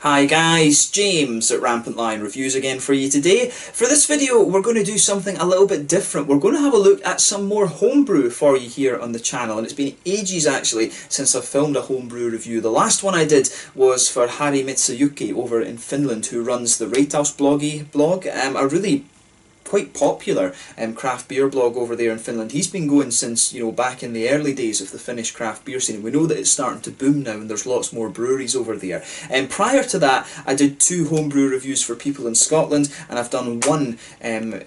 Hi guys, James at RampantLionReviews again for you today. For this video we're going to do something a little bit different. We're going to have a look at some more homebrew for you here on the channel, and it's been ages actually since I've filmed a homebrew review. The last one I did was for Harry Mitsuyuki over in Finland, who runs the Ratehouse blog, a really quite popular craft beer blog over there in Finland. He's been going since, back in the early days of the Finnish craft beer scene. We know that it's starting to boom now and there's lots more breweries over there. And prior to that, I did 2 homebrew reviews for people in Scotland, and I've done one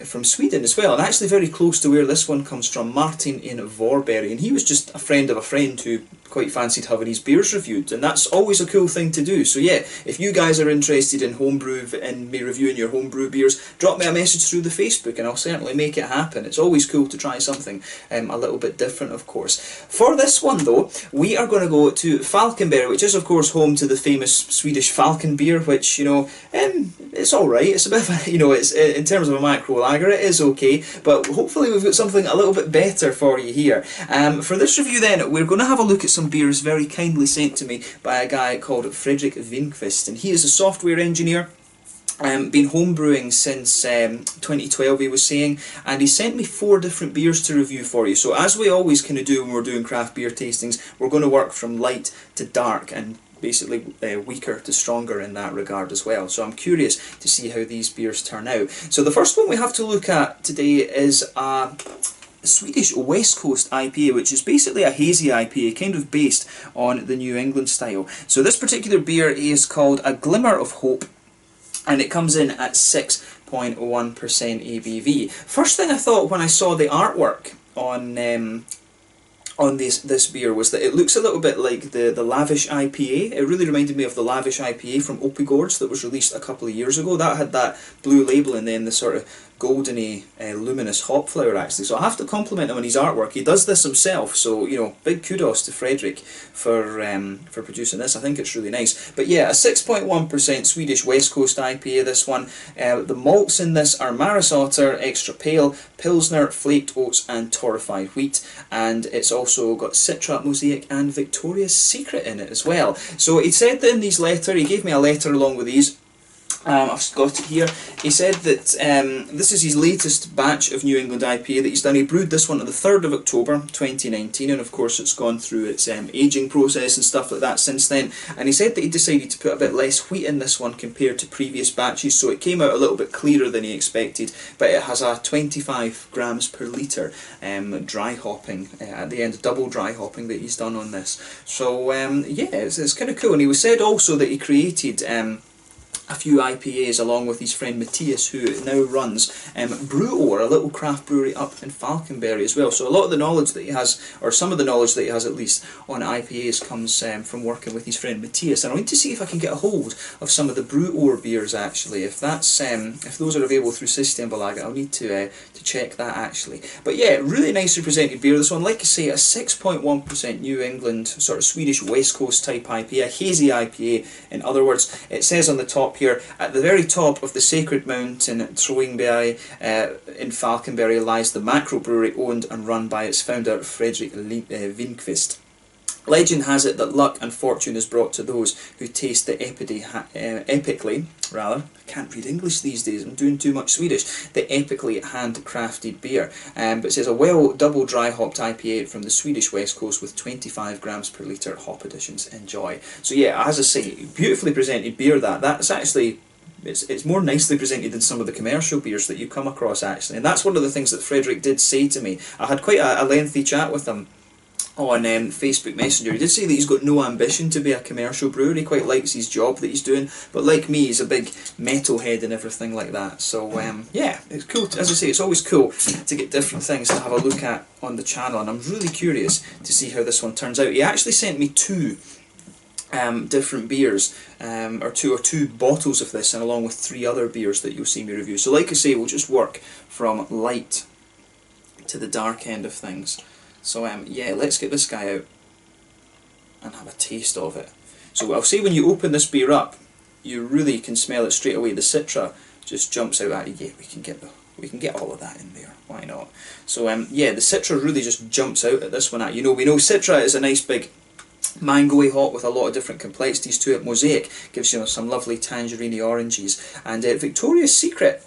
from Sweden as well, and actually very close to where this one comes from, Martin in Vorberg, and he was just a friend of a friend who quite fancied having his beers reviewed, and that's always a cool thing to do. So yeah, if you guys are interested in homebrew and me reviewing your homebrew beers, drop me a message through the Facebook and I'll certainly make it happen. It's always cool to try something a little bit different, of course. For this one though, we are going to go to Falkenberg, which is of course home to the famous Swedish Falcon beer, which, it's alright. It's a bit of a, it's in terms of a macro lager, it is okay, but hopefully we've got something a little bit better for you here. For this review then, we're going to have a look at some beers very kindly sent to me by a guy called Frederik Winkvist, and he is a software engineer. Been homebrewing since 2012, he was saying, and he sent me 4 different beers to review for you. So as we always kind of do when we're doing craft beer tastings, we're going to work from light to dark and basically weaker to stronger in that regard as well. So I'm curious to see how these beers turn out. So the first one we have to look at today is a Swedish West Coast IPA, which is basically a hazy IPA, kind of based on the New England style. So this particular beer is called A Glimmer of Hope, and it comes in at 6.1% ABV. First thing I thought when I saw the artwork on this beer was that it looks a little bit like the Lavish IPA. It really reminded me of the Lavish IPA from Opigårds that was released a couple of years ago. That had that blue label and then the sort of goldeny luminous hop flower actually. So I have to compliment him on his artwork. He does this himself, so big kudos to Frederik for producing this. I think it's really nice. But yeah, a 6.1% Swedish West Coast IPA, this one. The malts in this are Maris Otter, Extra Pale, Pilsner, Flaked Oats and Torrefied Wheat, and it's also got Citra, Mosaic and Victoria's Secret in it as well. So he said that in these letter, he gave me a letter along with these. I've got it here. He said that this is his latest batch of New England IPA that he's done. He brewed this one on the 3rd of October 2019, and of course it's gone through its aging process and stuff like that since then. And he said that he decided to put a bit less wheat in this one compared to previous batches, so it came out a little bit clearer than he expected, but it has a 25 grams per litre dry hopping at the end, double dry hopping that he's done on this. So yeah, it's kind of cool. And he said also that he created a few IPAs along with his friend Matthias, who now runs Brew-Or, a little craft brewery up in Falkenberg as well. So a lot of the knowledge that he has, or some of the knowledge that he has at least, on IPAs comes from working with his friend Matthias. And I need to see if I can get a hold of some of the Brew-Or beers actually. If that's if those are available through Systembolaget, I'll need to check that actually. But yeah, really nicely presented beer. This one, like I say, a 6.1% New England sort of Swedish West Coast type IPA, a hazy IPA in other words. It says on the top here, at the very top of the sacred mountain Troingberg in Falkenberg lies the macro brewery owned and run by its founder Frederik Winkvist. Legend has it that luck and fortune is brought to those who taste the epically, I can't read English these days, I'm doing too much Swedish, the epically handcrafted beer. But it says a well double dry hopped IPA from the Swedish West Coast with 25 grams per litre hop additions. Enjoy. So yeah, as I say, beautifully presented beer that's actually, it's more nicely presented than some of the commercial beers that you come across actually. And that's one of the things that Frederik did say to me. I had quite a lengthy chat with him on Facebook Messenger. He did say that he's got no ambition to be a commercial brewer. He quite likes his job that he's doing, but like me, he's a big metalhead and everything like that. So yeah, it's cool. As I say, it's always cool to get different things to have a look at on the channel, and I'm really curious to see how this one turns out. He actually sent me 2 different beers, or two bottles of this, and along with 3 other beers that you'll see me review. So like I say, we'll just work from light to the dark end of things. So yeah, let's get this guy out and have a taste of it. So I'll say when you open this beer up, you really can smell it straight away. The Citra just jumps out at you. Yeah, we can get all of that in there. Why not? So yeah, the Citra really just jumps out at this one. We know Citra is a nice big mangoey hop with a lot of different complexities to it. Mosaic gives you some lovely tangerine oranges, and Victoria's Secret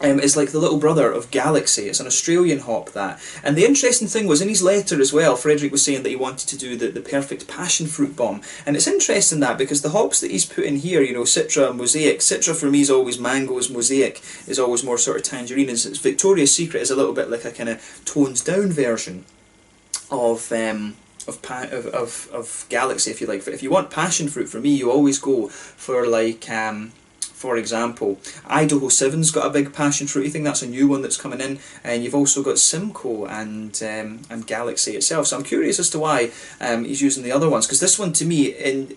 is like the little brother of Galaxy. It's an Australian hop, that. And the interesting thing was, in his letter as well, Frederik was saying that he wanted to do the perfect passion fruit bomb. And it's interesting that, because the hops that he's put in here, you know, Citra and Mosaic, Citra for me is always mangoes, Mosaic is always more sort of tangerine, and Victoria's Secret is a little bit like a kind of toned down version of Galaxy, if you like. If you want passion fruit, for me, you always go for like for example, Idaho 7's got a big passion fruity thing. That's a new one that's coming in, and you've also got Simcoe and Galaxy itself. So I'm curious as to why he's using the other ones, because this one, to me,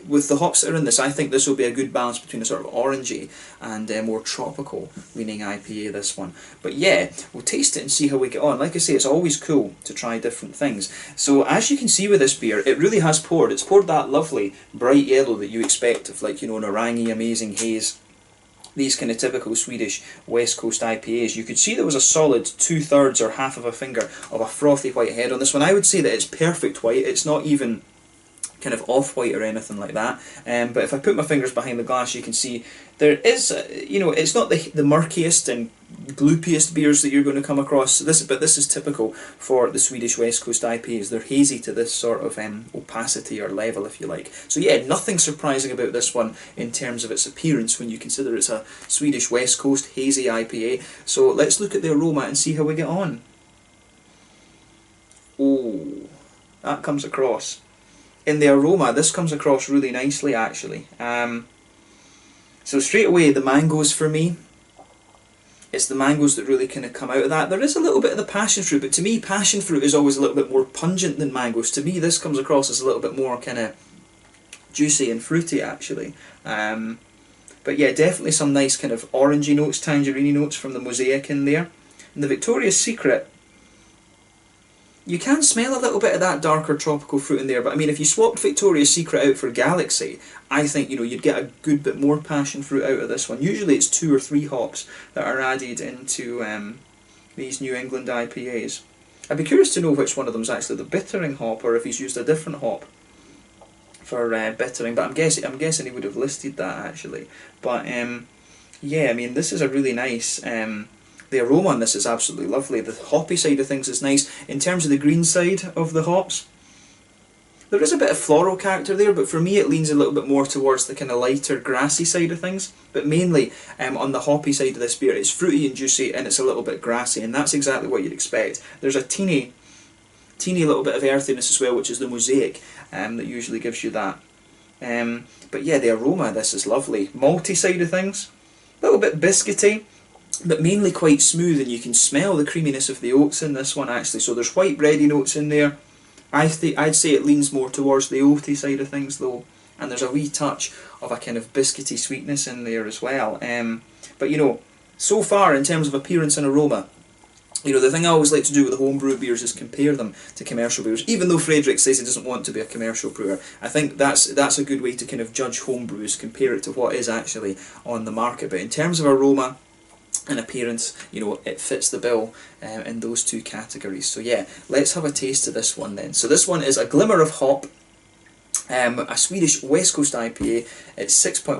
with the hops that are in this, I think this will be a good balance between a sort of orangey and more tropical leaning IPA, this one. But yeah, we'll taste it and see how we get on. Like I say, it's always cool to try different things. So as you can see with this beer, it really has poured. It's poured that lovely bright yellow that you expect of, like, you know, an Orangi Amazing Haze, these kind of typical Swedish West Coast IPAs. You could see there was a solid 2/3 or half of a finger of a frothy white head on this one. I would say that it's perfect white. It's not even kind of off-white or anything like that. But if I put my fingers behind the glass, you can see there is, you know, it's not the murkiest and gloopiest beers that you're going to come across. But this is typical for the Swedish West Coast IPAs. They're hazy to this sort of opacity or level, if you like. So yeah, nothing surprising about this one in terms of its appearance when you consider it's a Swedish West Coast hazy IPA. So let's look at the aroma and see how we get on. Oh, that comes across. In the aroma, this comes across really nicely, actually. So straight away, the mangoes for me. It's the mangoes that really kind of come out of that. There is a little bit of the passion fruit, but to me, passion fruit is always a little bit more pungent than mangoes. To me, this comes across as a little bit more kind of juicy and fruity, actually. But yeah, definitely some nice kind of orangey notes, tangerine notes from the Mosaic in there. And the Victoria's Secret, you can smell a little bit of that darker tropical fruit in there, but I mean, if you swapped Victoria's Secret out for Galaxy, I think, you know, you'd get a good bit more passion fruit out of this one. Usually it's 2 or 3 hops that are added into these New England IPAs. I'd be curious to know which one of them is actually the bittering hop, or if he's used a different hop for bittering, but I'm guessing he would have listed that, actually. But yeah, I mean, this is a really nice... the aroma on this is absolutely lovely. The hoppy side of things is nice. In terms of the green side of the hops, there is a bit of floral character there, but for me it leans a little bit more towards the kind of lighter grassy side of things. But mainly on the hoppy side of this beer, it's fruity and juicy, and it's a little bit grassy, and that's exactly what you'd expect. There's a teeny little bit of earthiness as well, which is the Mosaic that usually gives you that. But yeah, the aroma of this is lovely. Malty side of things, a little bit biscuity, but mainly quite smooth, and you can smell the creaminess of the oats in this one, actually. So there's white bready notes in there. I'd say it leans more towards the oaty side of things, though, and there's a wee touch of a kind of biscuity sweetness in there as well. But you know, so far in terms of appearance and aroma, you know, the thing I always like to do with the homebrew beers is compare them to commercial brewers. Even though Frederik says he doesn't want to be a commercial brewer, I think that's a good way to kind of judge homebrews, compare it to what is actually on the market. But in terms of aroma and appearance, you know, it fits the bill in those two categories. So yeah, let's have a taste of this one then. So this one is a Glimmer of Hop, a Swedish West Coast IPA. It's 6.1%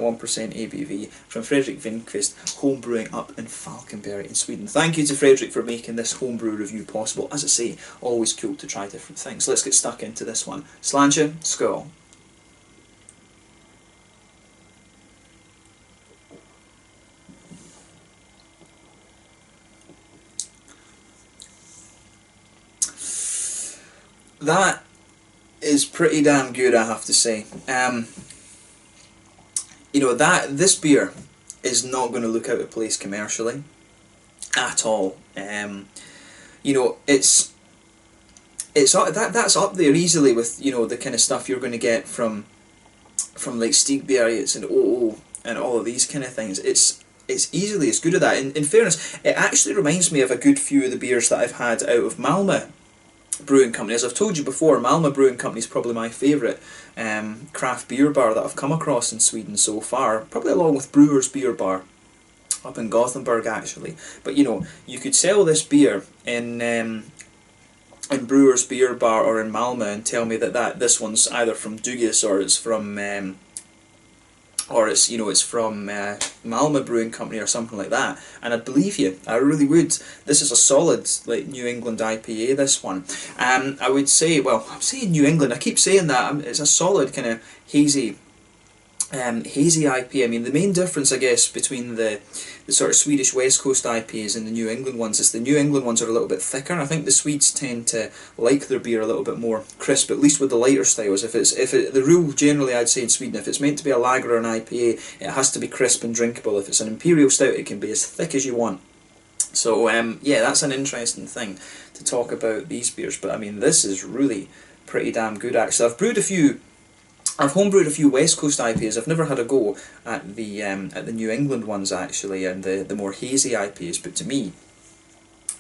ABV from Frederik Winkvist, homebrewing up in Falkenberg in Sweden. Thank you to Frederik for making this homebrew review possible. As I say, always cool to try different things. Let's get stuck into this one. Sláinte, skål. That is pretty damn good, I have to say. You know, this beer is not going to look out of place commercially at all. You know, that's up there easily with, you know, the kind of stuff you're going to get from like Stigbergets and OO and all of these kind of things. It's easily as good as that. In fairness, it actually reminds me of a good few of the beers that I've had out of Malmö Brewing Company. As I've told you before, Malmö Brewing Company is probably my favourite craft beer bar that I've come across in Sweden so far, probably along with Brewer's Beer Bar up in Gothenburg, actually. But you know, you could sell this beer in in Brewer's Beer Bar or in Malmö and tell me that this one's either from Dugges or it's from it's from Malmö Brewing Company or something like that, and I'd believe you. I really would. This is a solid like New England IPA. This one, I would say. Well, I'm saying New England. I keep saying that. It's a solid kind of hazy IPA. I mean, the main difference, I guess, between the sort of Swedish West Coast IPAs and the New England ones is the New England ones are a little bit thicker. I think the Swedes tend to like their beer a little bit more crisp, at least with the lighter styles. The rule generally, I'd say in Sweden, if it's meant to be a lager or an IPA, it has to be crisp and drinkable. If it's an imperial stout, it can be as thick as you want. So yeah, that's an interesting thing to talk about these beers. But I mean, this is really pretty damn good. Actually, I've homebrewed a few West Coast IPAs. I've never had a go at the New England ones actually, and the more hazy IPAs. But to me,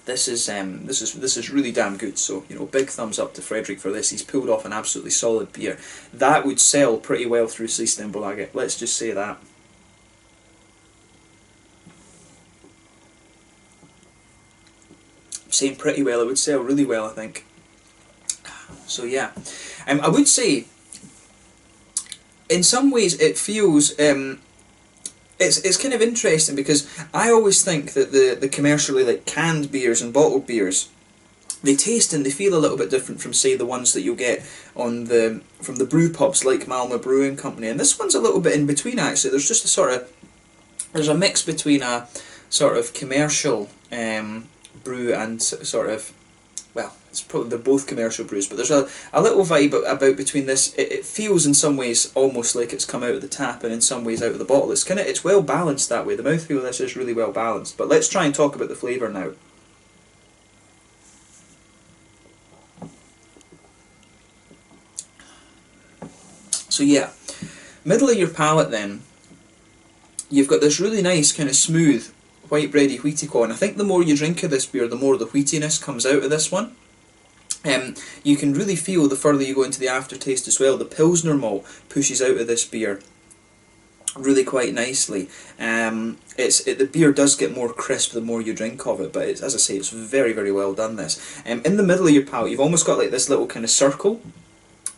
this is really damn good. So big thumbs up to Frederik for this. He's pulled off an absolutely solid beer that would sell pretty well through Systembolaget. Let's just say that. Saying pretty well, it would sell really well, I think. So yeah, I would say, in some ways it feels it's kind of interesting, because I always think that the commercially like canned beers and bottled beers, they taste and they feel a little bit different from, say, the ones that you'll get from the brew pubs like Malmö Brewing Company, and this one's a little bit in between actually. There's just there's a mix between a sort of commercial brew and sort of, well, it's probably they're both commercial brews, but there's a little vibe about between this. It feels in some ways almost like it's come out of the tap, and in some ways out of the bottle. It's well balanced that way. The mouthfeel of this is really well balanced. But let's try and talk about the flavour now. So yeah, middle of your palate then, you've got this really nice kind of smooth white bready wheaty corn. I think the more you drink of this beer, the more the wheatiness comes out of this one. You can really feel the further you go into the aftertaste as well. The Pilsner malt pushes out of this beer really quite nicely. The beer does get more crisp the more you drink of it, but as I say, it's very, very well done this. In the middle of your palate, you've almost got like this little kind of circle,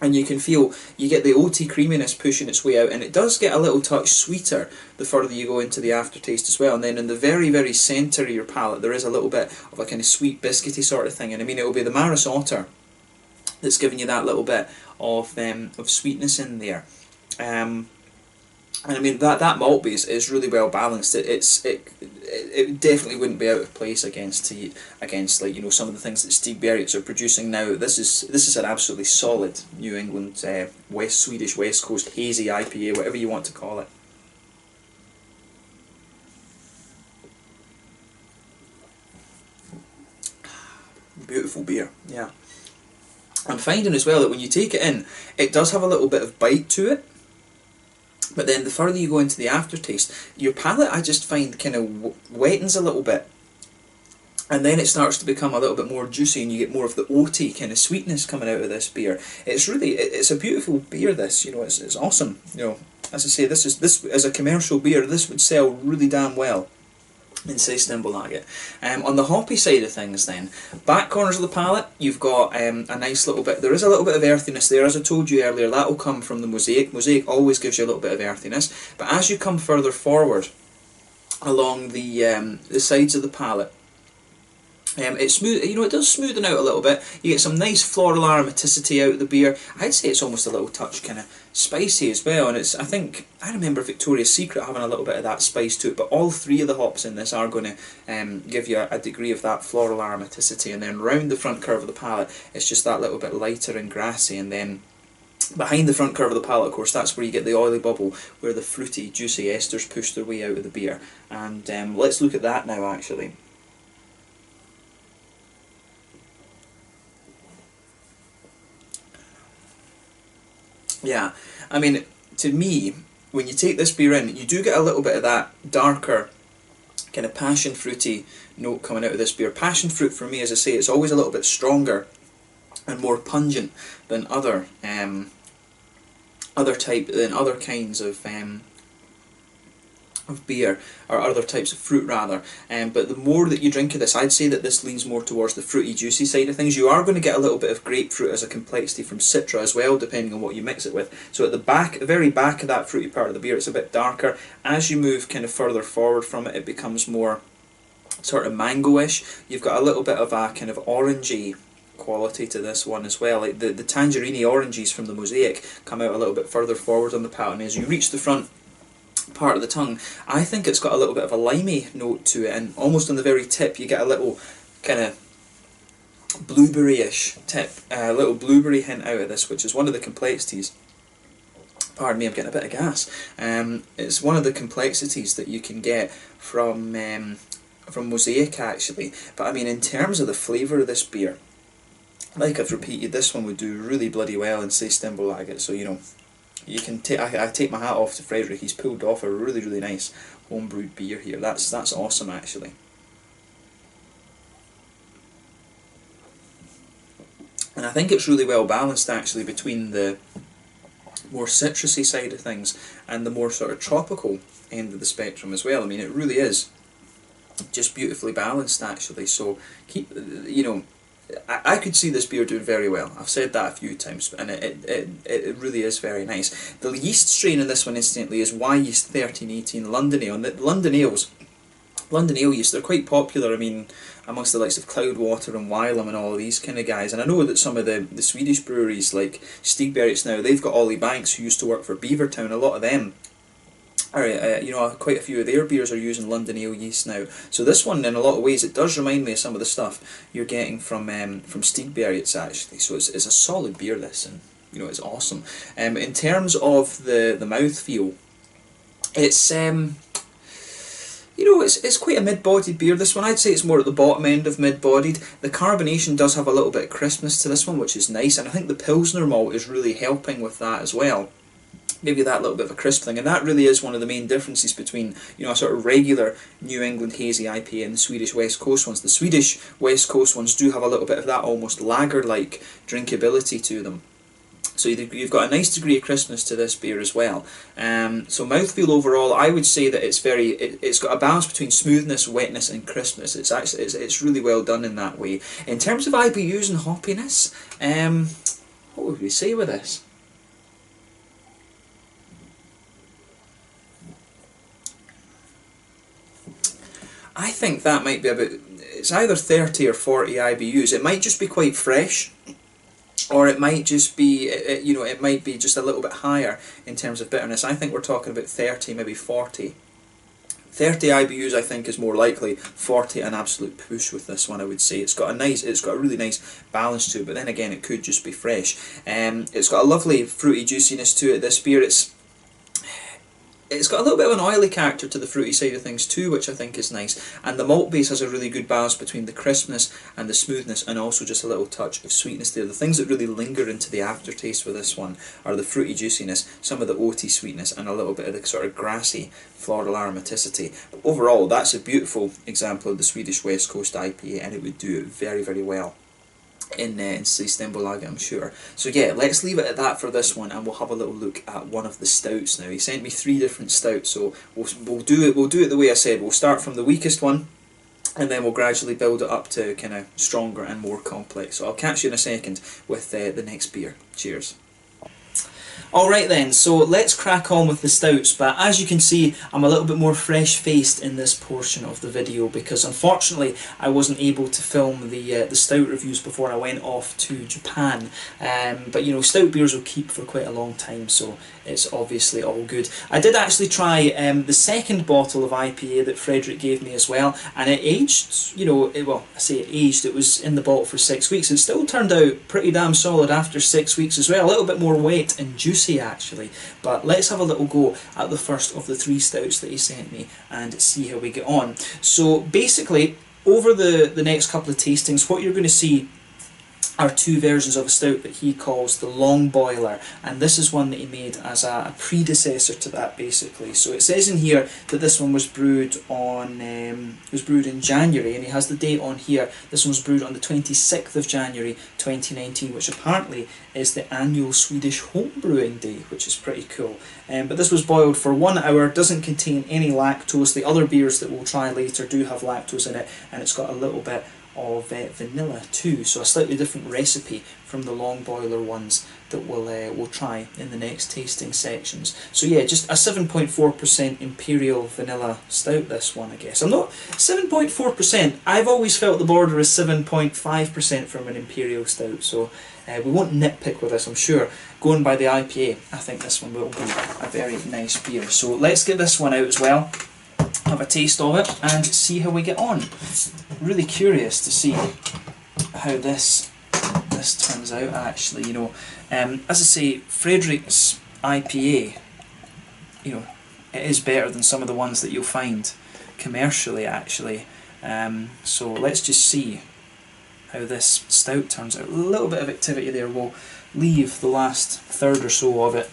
and you can feel, you get the oaty creaminess pushing its way out, and it does get a little touch sweeter the further you go into the aftertaste as well. And then in the very, very centre of your palate, there is a little bit of a kind of sweet biscuity sort of thing, and I mean, it will be the Maris Otter that's giving you that little bit of sweetness in there. And I mean, that malt base is really well balanced. It definitely wouldn't be out of place against like some of the things that Stigbergets are producing now. This is an absolutely solid New England Swedish West Coast hazy IPA, whatever you want to call it. Beautiful beer, yeah. I'm finding as well that when you take it in, it does have a little bit of bite to it. But then the further you go into the aftertaste, your palate, I just find, kind of wettens a little bit. And then it starts to become a little bit more juicy, and you get more of the oaty kind of sweetness coming out of this beer. It's a beautiful beer, this. It's awesome. As I say, this as a commercial beer, this would sell really damn well in Systembolaget. On the hoppy side of things then, back corners of the palate, you've got a nice little bit, there is a little bit of earthiness there, as I told you earlier. That will come from the Mosaic. Mosaic always gives you a little bit of earthiness, but as you come further forward along the sides of the palate, it's smooth. It does smoothen out a little bit. You get some nice floral aromaticity out of the beer. I'd say it's almost a little touch kind of spicy as well, and I remember Victoria's Secret having a little bit of that spice to it, but all three of the hops in this are going to give you a degree of that floral aromaticity, and then round the front curve of the palate, it's just that little bit lighter and grassy, and then behind the front curve of the palate, of course, that's where you get the oily bubble, where the fruity, juicy esters push their way out of the beer. And let's look at that now, actually. Yeah, I mean, to me, when you take this beer in, you do get a little bit of that darker, kind of passion fruity note coming out of this beer. Passion fruit, for me, as I say, it's always a little bit stronger and more pungent than other kinds of of beer, or other types of fruit rather, but the more that you drink of this, I'd say that this leans more towards the fruity juicy side of things. You are going to get a little bit of grapefruit as a complexity from Citra as well, depending on what you mix it with. So at the back, the very back of that fruity part of the beer, it's a bit darker. As you move kind of further forward from it, it becomes more sort of mango-ish. You've got a little bit of a kind of orangey quality to this one as well. Like the tangerine oranges from the Mosaic come out a little bit further forward on the palate, and as you reach the front part of the tongue, I think it's got a little bit of a limey note to it, and almost on the very tip you get a little kind of blueberry-ish tip, a little blueberry hint out of this, which is one of the complexities. Pardon me, I'm getting a bit of gas. It's one of the complexities that you can get from Mosaic actually. But I mean, in terms of the flavour of this beer, like I've repeated, this one would do really bloody well in Systembolaget. So you know, you can take. I take my hat off to Frederik. He's pulled off a really, really nice homebrewed beer here. That's awesome actually. And I think it's really well balanced actually between the more citrusy side of things and the more sort of tropical end of the spectrum as well. I mean, it really is just beautifully balanced actually. So keep, you know, I could see this beer doing very well. I've said that a few times, and it really is very nice. The yeast strain in this one, incidentally, is Y yeast 1318 London Ale. And the London ales, London ale yeast, they're quite popular. I mean, amongst the likes of Cloudwater and Wylam and all of these kind of guys. And I know that some of the Swedish breweries like Stigbergets now, they've got Ollie Banks who used to work for Beavertown. A lot of them you know, quite a few of their beers are using London ale yeast now. So this one, in a lot of ways, it does remind me of some of the stuff you're getting from Stigbergets actually. So it's a solid beer, this, and you know, it's awesome. In terms of the mouthfeel, it's you know, it's quite a mid-bodied beer, this one. I'd say it's more at the bottom end of mid-bodied. The carbonation does have a little bit of crispness to this one, which is nice, and I think the Pilsner malt is really helping with that as well. Maybe that little bit of a crisp thing, and that really is one of the main differences between, you know, a sort of regular New England hazy IPA and the Swedish West Coast ones. The Swedish West Coast ones do have a little bit of that almost lager-like drinkability to them. So you've got a nice degree of crispness to this beer as well. So mouthfeel overall, I would say that it's got a balance between smoothness, wetness, and crispness. It's really well done in that way. In terms of IBUs and hoppiness, what would we say with this? I think that might be about, it's either 30 or 40 IBUs. It might just be quite fresh, or it might just be, you know, it might be just a little bit higher in terms of bitterness. I think we're talking about 30, maybe 40. 30 IBUs I think is more likely, 40 an absolute push with this one, I would say. It's got a really nice balance to it, but then again it could just be fresh. It's got a lovely fruity juiciness to it, this beer. It's got a little bit of an oily character to the fruity side of things too, which I think is nice. And the malt base has a really good balance between the crispness and the smoothness, and also just a little touch of sweetness there. The things that really linger into the aftertaste with this one are the fruity juiciness, some of the oaty sweetness, and a little bit of the sort of grassy floral aromaticity. But overall, that's a beautiful example of the Swedish West Coast IPA, and it would do it very, very well in Systembolaget, I'm sure. So yeah, let's leave it at that for this one, and we'll have a little look at one of the stouts now. He sent me 3 different stouts, so we'll do it the way I said. We'll start from the weakest one, and then we'll gradually build it up to kind of stronger and more complex. So I'll catch you in a second with the next beer. Cheers. Alright then, so let's crack on with the stouts, but as you can see I'm a little bit more fresh-faced in this portion of the video because unfortunately I wasn't able to film the stout reviews before I went off to Japan, but you know, stout beers will keep for quite a long time, so it's obviously all good. I did actually try the second bottle of IPA that Frederik gave me as well, and it aged, you know, well I say it aged, it was in the bottle for 6 weeks. It still turned out pretty damn solid after 6 weeks as well, a little bit more weight and juicy actually. But let's have a little go at the first of the 3 stouts that he sent me and see how we get on. So basically, over the next couple of tastings, what you're going to see are two versions of a stout that he calls the long boiler, and this is one that he made as a predecessor to that, basically. So it says in here that this one was brewed on in January, and he has the date on here. This one was brewed on the 26th of January 2019, which apparently is the annual Swedish Homebrewing Day, which is pretty cool. But this was boiled for 1 hour, doesn't contain any lactose. The other beers that we'll try later do have lactose in it, and it's got a little bit of vanilla too, so a slightly different recipe from the long boiler ones that we'll try in the next tasting sections. So yeah, just a 7.4% imperial vanilla stout, this one, I guess. I'm not 7.4%. I've always felt the border is 7.5% from an imperial stout, so we won't nitpick with this, I'm sure. Going by the IPA, I think this one will be a very nice beer. So let's get this one out as well, have a taste of it, and see how we get on. Really curious to see how this turns out, actually. You know, as I say, Frederik's IPA, you know, it is better than some of the ones that you'll find commercially, actually. So let's just see how this stout turns out. A little bit of activity there. We'll leave the last third or so of it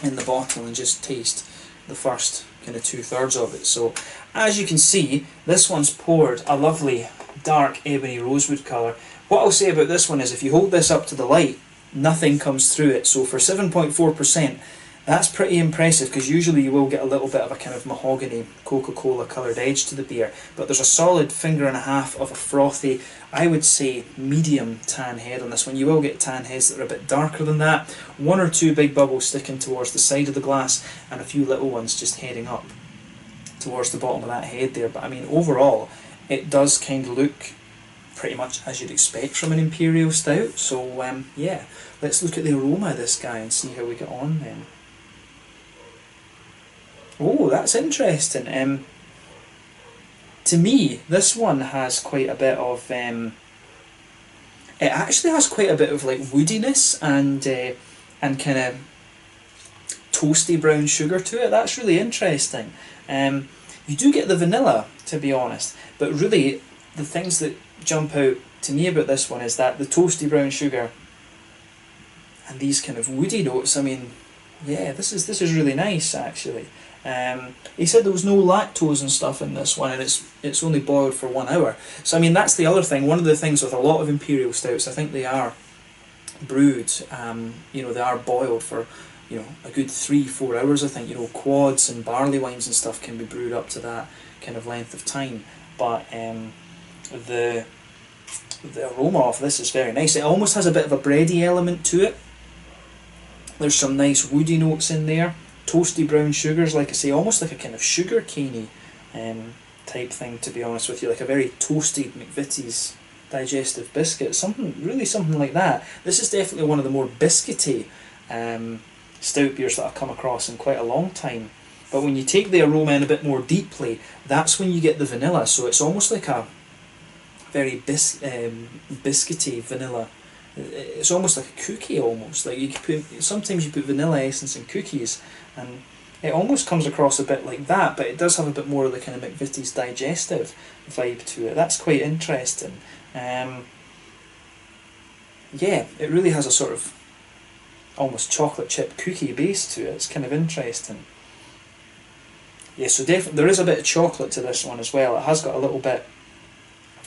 in the bottle and just taste the first kind of 2/3 of it. So as you can see, this one's poured a lovely dark ebony rosewood colour. What I'll say about this one is if you hold this up to the light, nothing comes through it. So for 7.4%, that's pretty impressive, because usually you will get a little bit of a kind of mahogany Coca-Cola coloured edge to the beer, but there's a solid 1.5 fingers of a frothy, I would say medium tan head on this one. You will get tan heads that are a bit darker than that, 1 or 2 big bubbles sticking towards the side of the glass, and a few little ones just heading up towards the bottom of that head there. But I mean, overall, it does kind of look pretty much as you'd expect from an imperial stout. So yeah, let's look at the aroma of this guy and see how we get on then. Oh, that's interesting. To me, this one has quite a bit of it actually has quite a bit of like woodiness and kind of toasty brown sugar to it. That's really interesting. You do get the vanilla, to be honest, but really the things that jump out to me about this one is that the toasty brown sugar and these kind of woody notes. I mean, yeah, this is really nice, actually. He said there was no lactose and stuff in this one, and it's only boiled for 1 hour. So I mean, that's the other thing. One of the things with a lot of imperial stouts, I think they are brewed. You know, they are boiled for, you know, a good 3-4 hours. I think, you know, quads and barley wines and stuff can be brewed up to that kind of length of time. But the aroma of this is very nice. It almost has a bit of a bready element to it. There's some nice woody notes in there. Toasty brown sugars, like I say, almost like a kind of sugar caney type thing, to be honest with you, like a very toasty McVitie's digestive biscuit, something like that. This is definitely one of the more biscuity stout beers that I've come across in quite a long time. But when you take the aroma in a bit more deeply, that's when you get the vanilla. So it's almost like a very biscuity vanilla. It's almost like a cookie, almost like sometimes you put vanilla essence in cookies, and it almost comes across a bit like that, but it does have a bit more of the kind of McVitie's digestive vibe to it. That's quite interesting. Yeah, it really has a sort of almost chocolate chip cookie base to it. It's kind of interesting. Yeah, so definitely there is a bit of chocolate to this one as well. It has got a little bit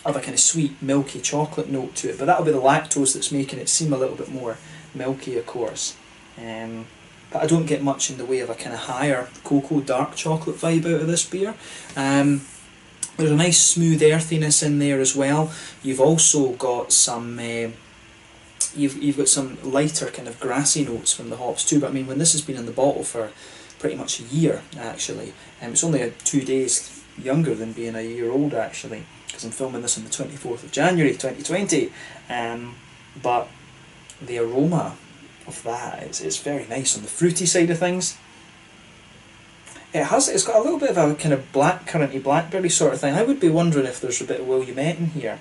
of a kind of sweet, milky chocolate note to it, but that'll be the lactose that's making it seem a little bit more milky, of course. But I don't get much in the way of a kind of higher cocoa dark chocolate vibe out of this beer. There's a nice smooth earthiness in there as well. You've also got some you've got some lighter kind of grassy notes from the hops too. But I mean, when this has been in the bottle for pretty much a year, actually, it's only 2 days younger than being a year old, actually, because I'm filming this on the 24th of January 2020. But the aroma of that is very nice on the fruity side of things. It's got a little bit of a kind of blackcurranty blackberry sort of thing. I would be wondering if there's a bit of Williamette in here,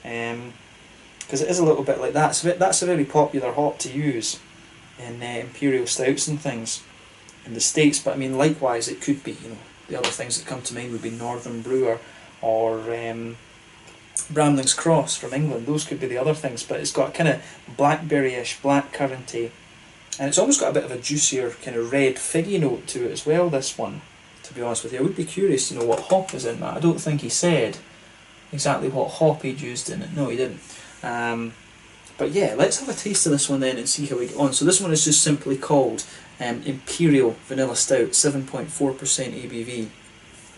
because it is a little bit like that. So that's a very popular hop to use in imperial stouts and things in the States. But I mean, likewise, it could be, you know, the other things that come to mind would be Northern Brewer or Bramling's Cross from England. Those could be the other things, but it's got a kind of blackberry-ish, blackcurranty, and it's almost got a bit of a juicier kind of red figgy note to it as well, this one, to be honest with you. I would be curious to know what hop is in that. I don't think he said exactly what hop he'd used in it. No, he didn't. But yeah, let's have a taste of this one then and see how we get on. So this one is just simply called Imperial Vanilla Stout, 7.4% ABV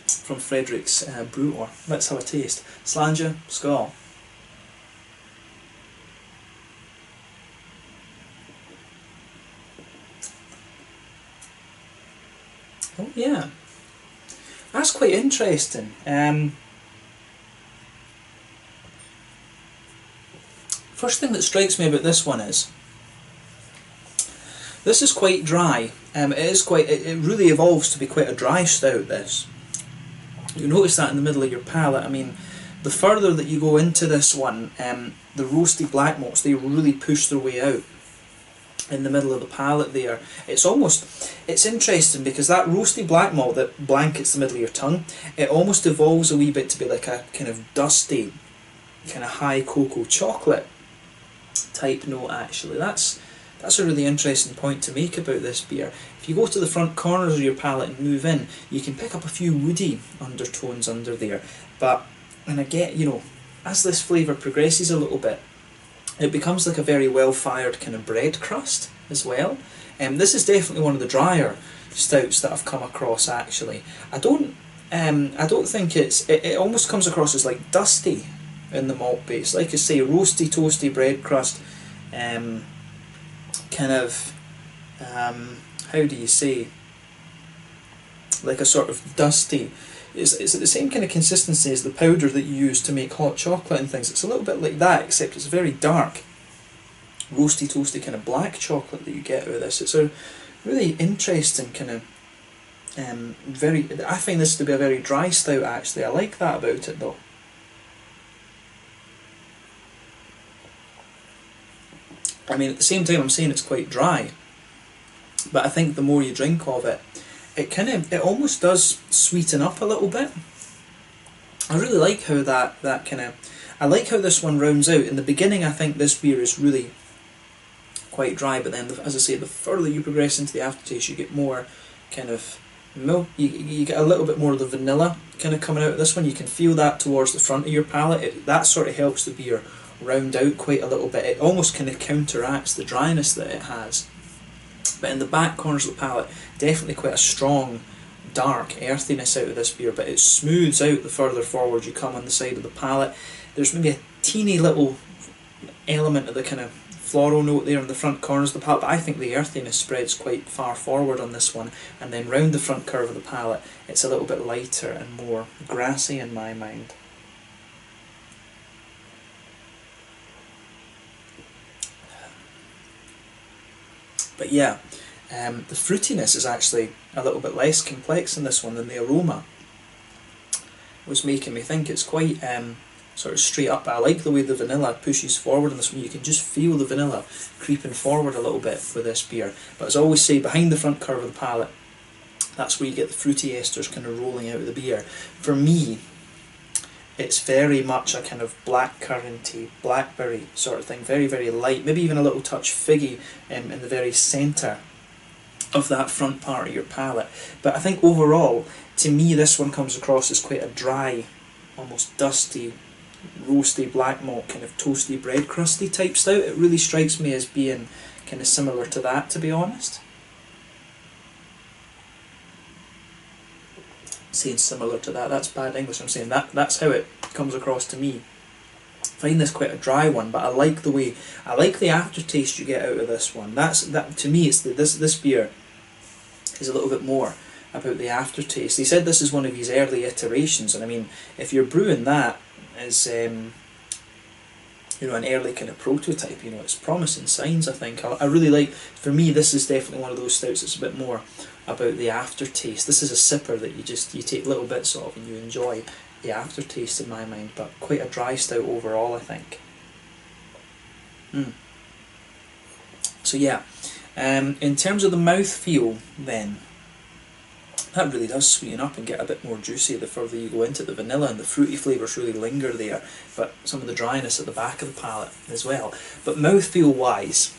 from Frederik's brewer. Let's have a taste. Slanja, skål. Oh yeah, that's quite interesting. First thing that strikes me about this one is this is quite dry. It really evolves to be quite a dry stout, this. You notice that in the middle of your palate. I mean, the further that you go into this one, the roasty black malts, they really push their way out in the middle of the palate there. It's interesting because that roasty black malt that blankets the middle of your tongue, it almost evolves a wee bit to be like a kind of dusty, kind of high cocoa chocolate type note actually. That's a really interesting point to make about this beer. If you go to the front corners of your palate and move in, you can pick up a few woody undertones under there. And again, you know, as this flavour progresses a little bit, it becomes like a very well-fired kind of bread crust as well. This is definitely one of the drier stouts that I've come across actually. I don't think it almost comes across as like dusty in the malt base. Like I say, roasty, toasty bread crust, kind of, how do you say, like a sort of dusty, it's the same kind of consistency as the powder that you use to make hot chocolate and things. It's a little bit like that, except it's very dark, roasty, toasty kind of black chocolate that you get out of this. It's a really interesting kind of, I find this to be a very dry stout actually. I like that about it though. I mean, at the same time I'm saying it's quite dry, but I think the more you drink of it, it almost does sweeten up a little bit. I really like how I like how this one rounds out. In the beginning I think this beer is really quite dry, but then as I say, the further you progress into the aftertaste, you get more kind of milk, you get a little bit more of the vanilla kind of coming out of this one. You can feel that towards the front of your palate. That sort of helps the beer round out quite a little bit. It almost kind of counteracts the dryness that it has. But in the back corners of the palate, definitely quite a strong, dark earthiness out of this beer, but it smooths out the further forward you come on the side of the palate. There's maybe a teeny little element of the kind of floral note there in the front corners of the palate, but I think the earthiness spreads quite far forward on this one, and then round the front curve of the palate, it's a little bit lighter and more grassy in my mind. But yeah, the fruitiness is actually a little bit less complex in this one than the aroma was making me think. It's quite sort of straight up. I like the way the vanilla pushes forward in this one. You can just feel the vanilla creeping forward a little bit with this beer. But as I always say, behind the front curve of the palate, that's where you get the fruity esters kind of rolling out of the beer. For me, it's very much a kind of blackcurranty, blackberry sort of thing, very, very light, maybe even a little touch figgy in the very centre of that front part of your palate. But I think overall, to me, this one comes across as quite a dry, almost dusty, roasty black malt, kind of toasty bread crusty type stout. It really strikes me as being kind of similar to that, to be honest. Saying similar to that, that's bad English. I'm saying that's how it comes across to me. I find this quite a dry one, but I like the aftertaste you get out of this one. That to me, it's this beer is a little bit more about the aftertaste. He said this is one of his early iterations, and I mean, if you're brewing that as you know, an early kind of prototype, you know, it's promising signs. I think I really like. For me, this is definitely one of those stouts that's a bit more about the aftertaste. This is a sipper that you take little bits of and you enjoy the aftertaste in my mind, but quite a dry stout overall, I think. So yeah, in terms of the mouthfeel then, that really does sweeten up and get a bit more juicy the further you go into the vanilla, and the fruity flavours really linger there, but some of the dryness at the back of the palate as well. But mouthfeel wise,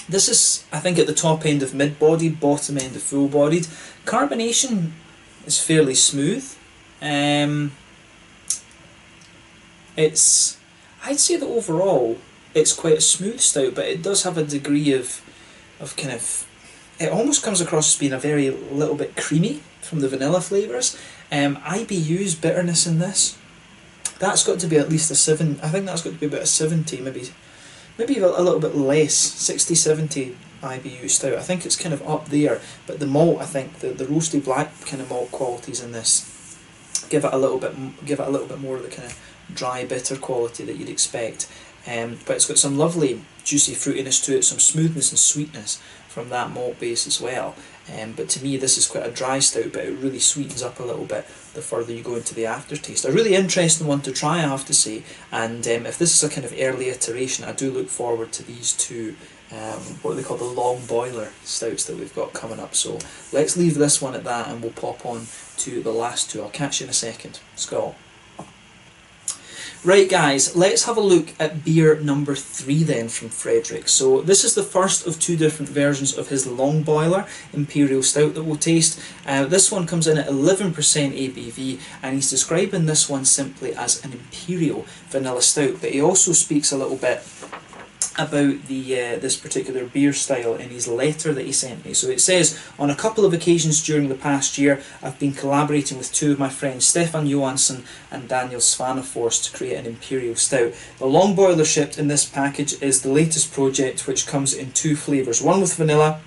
this is, I think, at the top end of mid-bodied, bottom end of full-bodied. Carbonation is fairly smooth. I'd say that overall it's quite a smooth stout, but it does have a degree of kind of, it almost comes across as being a very little bit creamy from the vanilla flavours. IBU's bitterness in this, that's got to be at least a 7. I think that's got to be about a 70, maybe a little bit less, 60, 70 IBU stout. I think it's kind of up there, but the malt, I think the roasty black kind of malt qualities in this give it a little bit more of the kind of dry bitter quality that you'd expect. But it's got some lovely juicy fruitiness to it, some smoothness and sweetness from that malt base as well. But to me, this is quite a dry stout, but it really sweetens up a little bit the further you go into the aftertaste. A really interesting one to try, I have to say, and if this is a kind of early iteration, I do look forward to these two, what they call the long boiler stouts that we've got coming up. So let's leave this one at that, and we'll pop on to the last two. I'll catch you in a second. Skål. Right guys, let's have a look at beer number 3 then from Frederik. So this is the first of 2 different versions of his long boiler Imperial Stout that we'll taste. This one comes in at 11% ABV, and he's describing this one simply as an Imperial Vanilla Stout, but he also speaks a little bit about this particular beer style in his letter that he sent me. So it says, on a couple of occasions during the past year, I've been collaborating with 2 of my friends, Stefan Johansson and Daniel Svanefors, to create an Imperial Stout. The long boiler shipped in this package is the latest project, which comes in 2 flavours, one with vanilla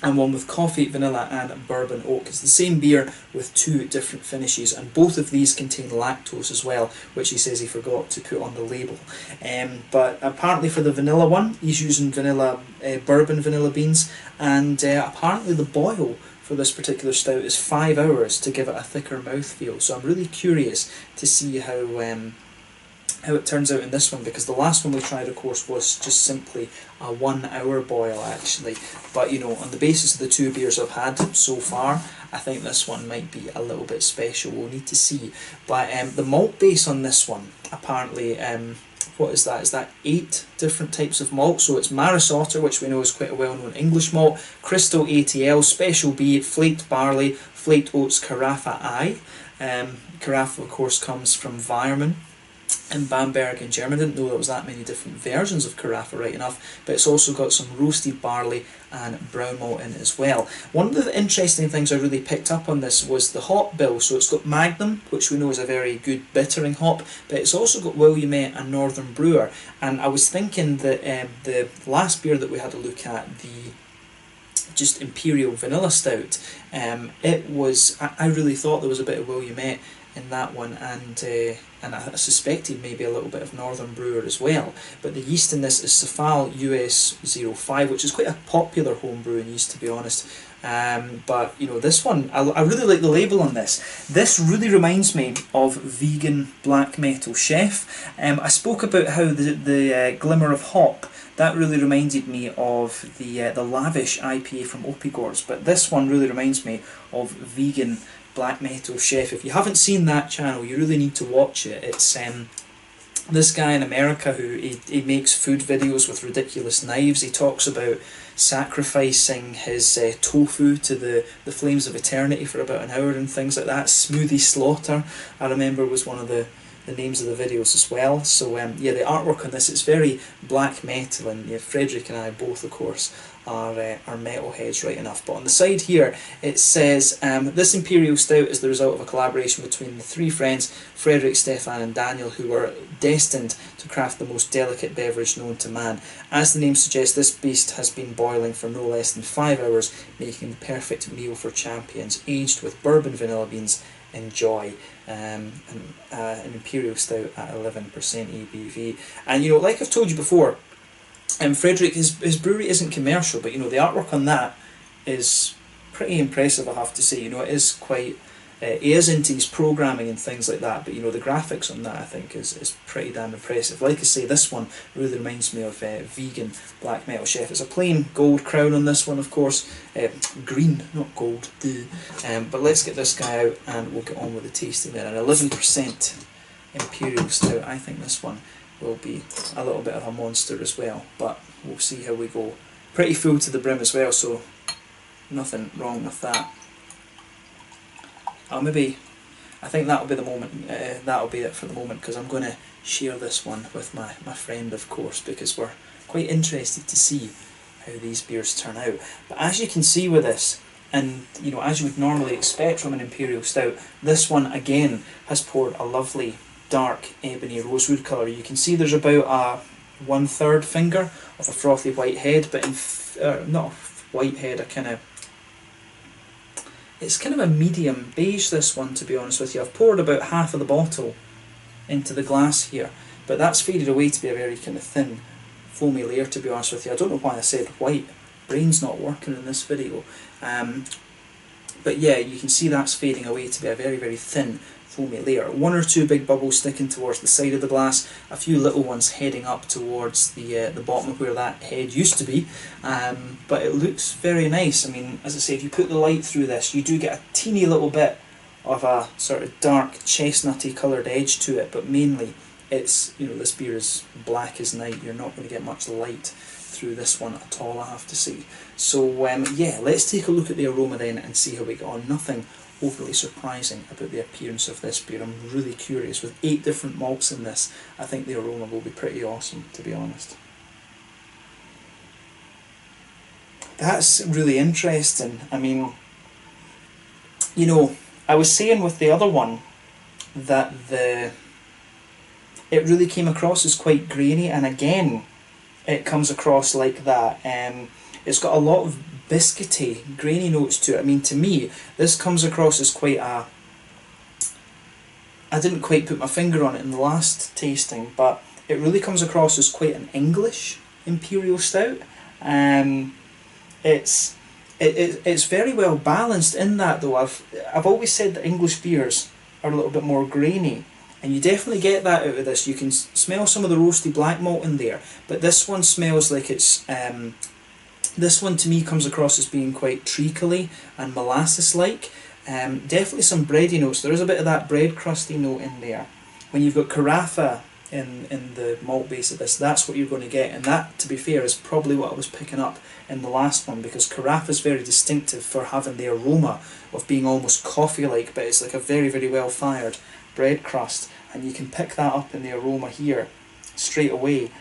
and one with coffee, vanilla and bourbon oak. It's the same beer with 2 different finishes, and both of these contain lactose as well, which he says he forgot to put on the label. But apparently for the vanilla one, he's using bourbon vanilla beans, and apparently the boil for this particular stout is 5 hours to give it a thicker mouthfeel. So I'm really curious to see how it turns out in this one, because the last one we tried, of course, was just simply a 1 hour boil actually. But you know, on the basis of the 2 beers I've had so far, I think this one might be a little bit special. We'll need to see. But the malt base on this one, apparently, what is that? Is that 8 different types of malt? So it's Maris Otter, which we know is quite a well-known English malt, Crystal ATL, Special B, Flaked Barley, Flaked Oats, Carafa I. Carafa, of course, comes from Weirmann in Bamberg in Germany. I didn't know there was that many different versions of Carafa, right enough, but it's also got some roasted barley and brown malt in it as well. One of the interesting things I really picked up on this was the hop bill. So it's got Magnum, which we know is a very good bittering hop, but it's also got Williamette and Northern Brewer. And I was thinking that the last beer that we had a look at, the just Imperial Vanilla Stout, I really thought there was a bit of Williamette in that one, and I suspected maybe a little bit of Northern Brewer as well. But the yeast in this is Cefal US 05, which is quite a popular homebrewing yeast, to be honest. But you know, this one, I really like the label on this. This really reminds me of vegan black metal chef. I spoke about how the glimmer of hop, that really reminded me of the lavish IPA from Opigorz, but this one really reminds me of vegan black metal chef. If you haven't seen that channel, you really need to watch it. It's this guy in America who he makes food videos with ridiculous knives. He talks about sacrificing his tofu to the flames of eternity for about an hour and things like that. Smoothie Slaughter, I remember, was one of the names of the videos as well. So yeah, the artwork on this, it's very black metal, and yeah, Frederik and I both, of course, are metalheads right enough. But on the side here it says, this Imperial Stout is the result of a collaboration between the 3 friends, Frederik, Stefan and Daniel, who were destined to craft the most delicate beverage known to man. As the name suggests, this beast has been boiling for no less than 5 hours, making the perfect meal for champions. Aged with bourbon vanilla beans, enjoy. An Imperial Stout at 11% ABV. And you know, like I've told you before, Frederik, his brewery isn't commercial, but you know, the artwork on that is pretty impressive, I have to say. You know, it is quite He is into his programming and things like that, but you know, the graphics on that I think is pretty damn impressive. Like I say, this one really reminds me of Vegan Black Metal Chef. It's a plain gold crown on this one, of course, green, not gold. But let's get this guy out and we'll get on with the tasting there. An 11% Imperial Stout. I think this one will be a little bit of a monster as well, but we'll see how we go. Pretty full to the brim as well, so nothing wrong with that. I think that'll be the moment. That'll be it for the moment, because I'm going to share this one with my friend, of course, because we're quite interested to see how these beers turn out. But as you can see with this, and you know, as you would normally expect from an Imperial Stout, this one again has poured a lovely dark ebony rosewood colour. You can see there's about a 1/3 finger of a frothy white head, but not a white head, it's kind of a medium beige, this one, to be honest with you. I've poured about half of the bottle into the glass here, but that's faded away to be a very kind of thin, foamy layer, to be honest with you. I don't know why I said white. Brain's not working in this video. But yeah, you can see that's fading away to be a very, very thin, foamy layer. One or two big bubbles sticking towards the side of the glass, a few little ones heading up towards the bottom of where that head used to be, but it looks very nice. I mean, as I say, if you put the light through this, you do get a teeny little bit of a sort of dark chestnutty coloured edge to it, but mainly it's, you know, this beer is black as night. You're not going to get much light through this one at all, I have to say. So yeah, let's take a look at the aroma then and see how we get on. Nothing overly surprising about the appearance of this beer. I'm really curious. With 8 different malts in this, I think the aroma will be pretty awesome, to be honest. That's really interesting. I mean, you know, I was saying with the other one that it really came across as quite grainy, and again it comes across like that. It's got a lot of biscuity, grainy notes to it. I mean, to me, this comes across as quite a... I didn't quite put my finger on it in the last tasting, but it really comes across as quite an English Imperial Stout. It's very well balanced in that, though. I've always said that English beers are a little bit more grainy, and you definitely get that out of this. You can smell some of the roasty black malt in there, but this one smells like it's... this one to me comes across as being quite treacly and molasses-like. Definitely some bready notes. There is a bit of that bread crusty note in there. When you've got Carafa in the malt base of this, that's what you're going to get. And that, to be fair, is probably what I was picking up in the last one, because Carafa is very distinctive for having the aroma of being almost coffee-like, but it's like a very, very well-fired bread crust. And you can pick that up in the aroma here straight away.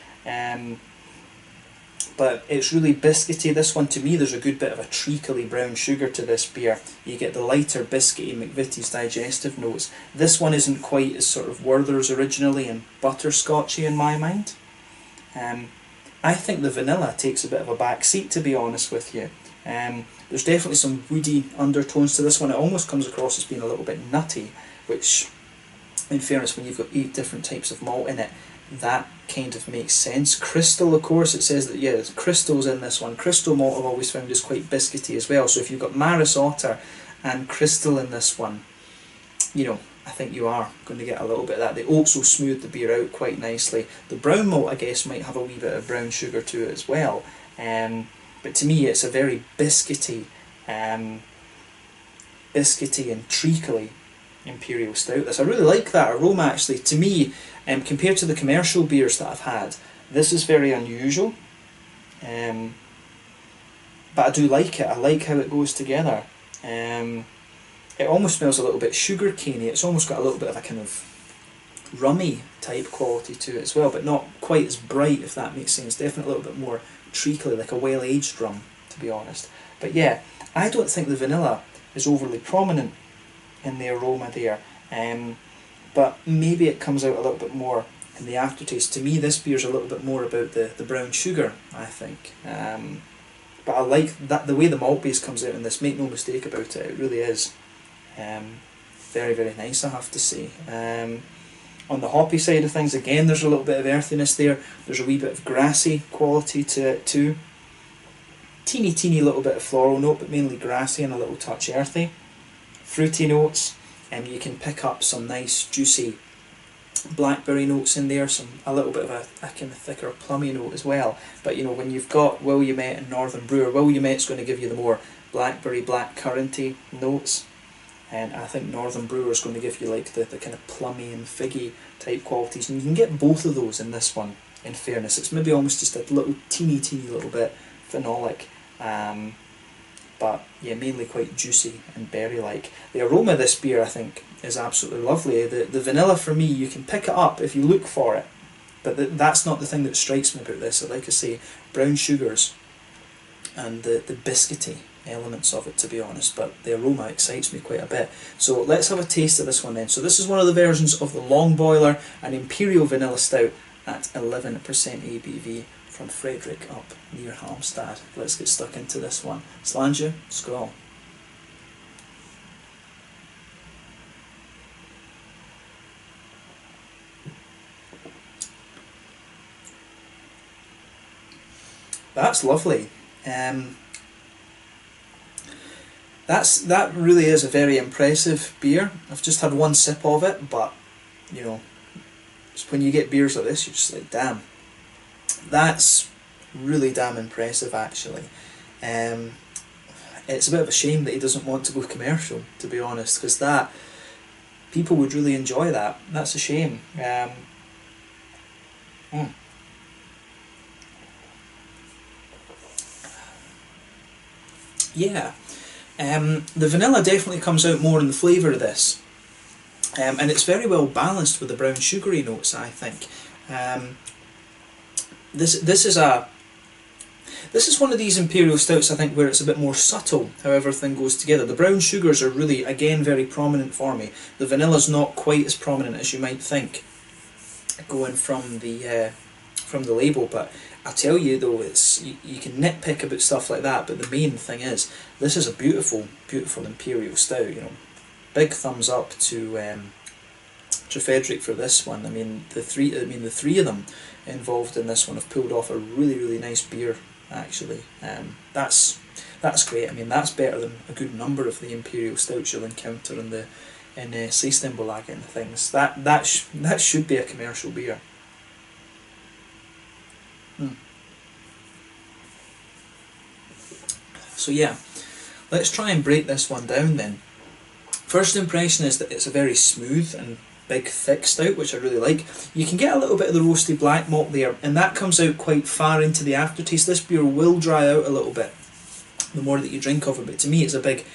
But it's really biscuity. This one, to me, there's a good bit of a treacly brown sugar to this beer. You get the lighter biscuity McVitie's digestive notes. This one isn't quite as sort of Werther's originally and butterscotchy in my mind. I think the vanilla takes a bit of a back seat, to be honest with you. There's definitely some woody undertones to this one. It almost comes across as being a little bit nutty, which, in fairness, when you've got 8 different types of malt in it, that kind of makes sense. Crystal, of course, it says that, yeah, there's crystals in this one. Crystal malt I've always found is quite biscuity as well. So if you've got Maris Otter and Crystal in this one, you know, I think you are going to get a little bit of that. The oats will smooth the beer out quite nicely. The brown malt, I guess, might have a wee bit of brown sugar to it as well. But to me, it's a very biscuity and treacly Imperial Stout. This, I really like that aroma, actually. To me, compared to the commercial beers that I've had, this is very unusual. But I do like it. I like how it goes together. It almost smells a little bit sugar caney. It's almost got a little bit of a kind of rummy type quality to it as well, but not quite as bright, if that makes sense. Definitely a little bit more treacly, like a well-aged rum, to be honest. But yeah, I don't think the vanilla is overly prominent in the aroma there, but maybe it comes out a little bit more in the aftertaste. To me, this beer's a little bit more about the brown sugar, I think. But I like that the way the malt base comes out in this. Make no mistake about it, it really is very, very nice, I have to say. On the hoppy side of things, again, there's a little bit of earthiness there. There's a wee bit of grassy quality to it too. Teeny little bit of floral note, but mainly grassy and a little touch earthy. Fruity notes, You can pick up some nice juicy blackberry notes in there, a little bit of a kind of thicker plummy note as well. But you know, when you've got Williamette and Northern Brewer, Williamette's going to give you the more blackberry, blackcurranty notes, and I think Northern Brewer is going to give you like the kind of plummy and figgy type qualities, and you can get both of those in this one, in fairness. It's maybe almost just a little teeny little bit phenolic, but yeah, mainly quite juicy and berry-like. The aroma of this beer, I think, is absolutely lovely. The vanilla, for me, you can pick it up if you look for it, but that's not the thing that strikes me about this. So, like I say, brown sugars and the biscuity elements of it, to be honest, but the aroma excites me quite a bit. So let's have a taste of this one then. So this is one of the versions of the Long Boiler, an Imperial Vanilla Stout at 11% ABV from Frederik up near Halmstad. Let's get stuck into this one. Sláinte, skål. That's lovely. That really is a very impressive beer. I've just had one sip of it, but you know, when you get beers like this, you're just like, damn, that's really damn impressive actually. It's a bit of a shame that he doesn't want to go commercial, to be honest, because that people would really enjoy that. That's a shame. Yeah. The vanilla definitely comes out more in the flavour of this, and it's very well balanced with the brown sugary notes, I think. This is one of these imperial stouts, I think, where it's a bit more subtle how everything goes together. The brown sugars are really, again, very prominent for me. The vanilla's not quite as prominent as you might think, going from the label, but I tell you though, you can nitpick about stuff like that, but the main thing is, this is a beautiful imperial stout. You know, big thumbs up to Frederik for this one. I mean, the three of them involved in this one have pulled off a really nice beer. Actually, that's great. I mean, that's better than a good number of the imperial stouts you'll encounter in Systembolaget and things. That should be a commercial beer. So yeah, let's try and break this one down then. First impression is that it's a very smooth and big thick stout, which I really like. You can get a little bit of the roasty black malt there, and that comes out quite far into the aftertaste. This beer will dry out a little bit the more that you drink of it, but to me it's a big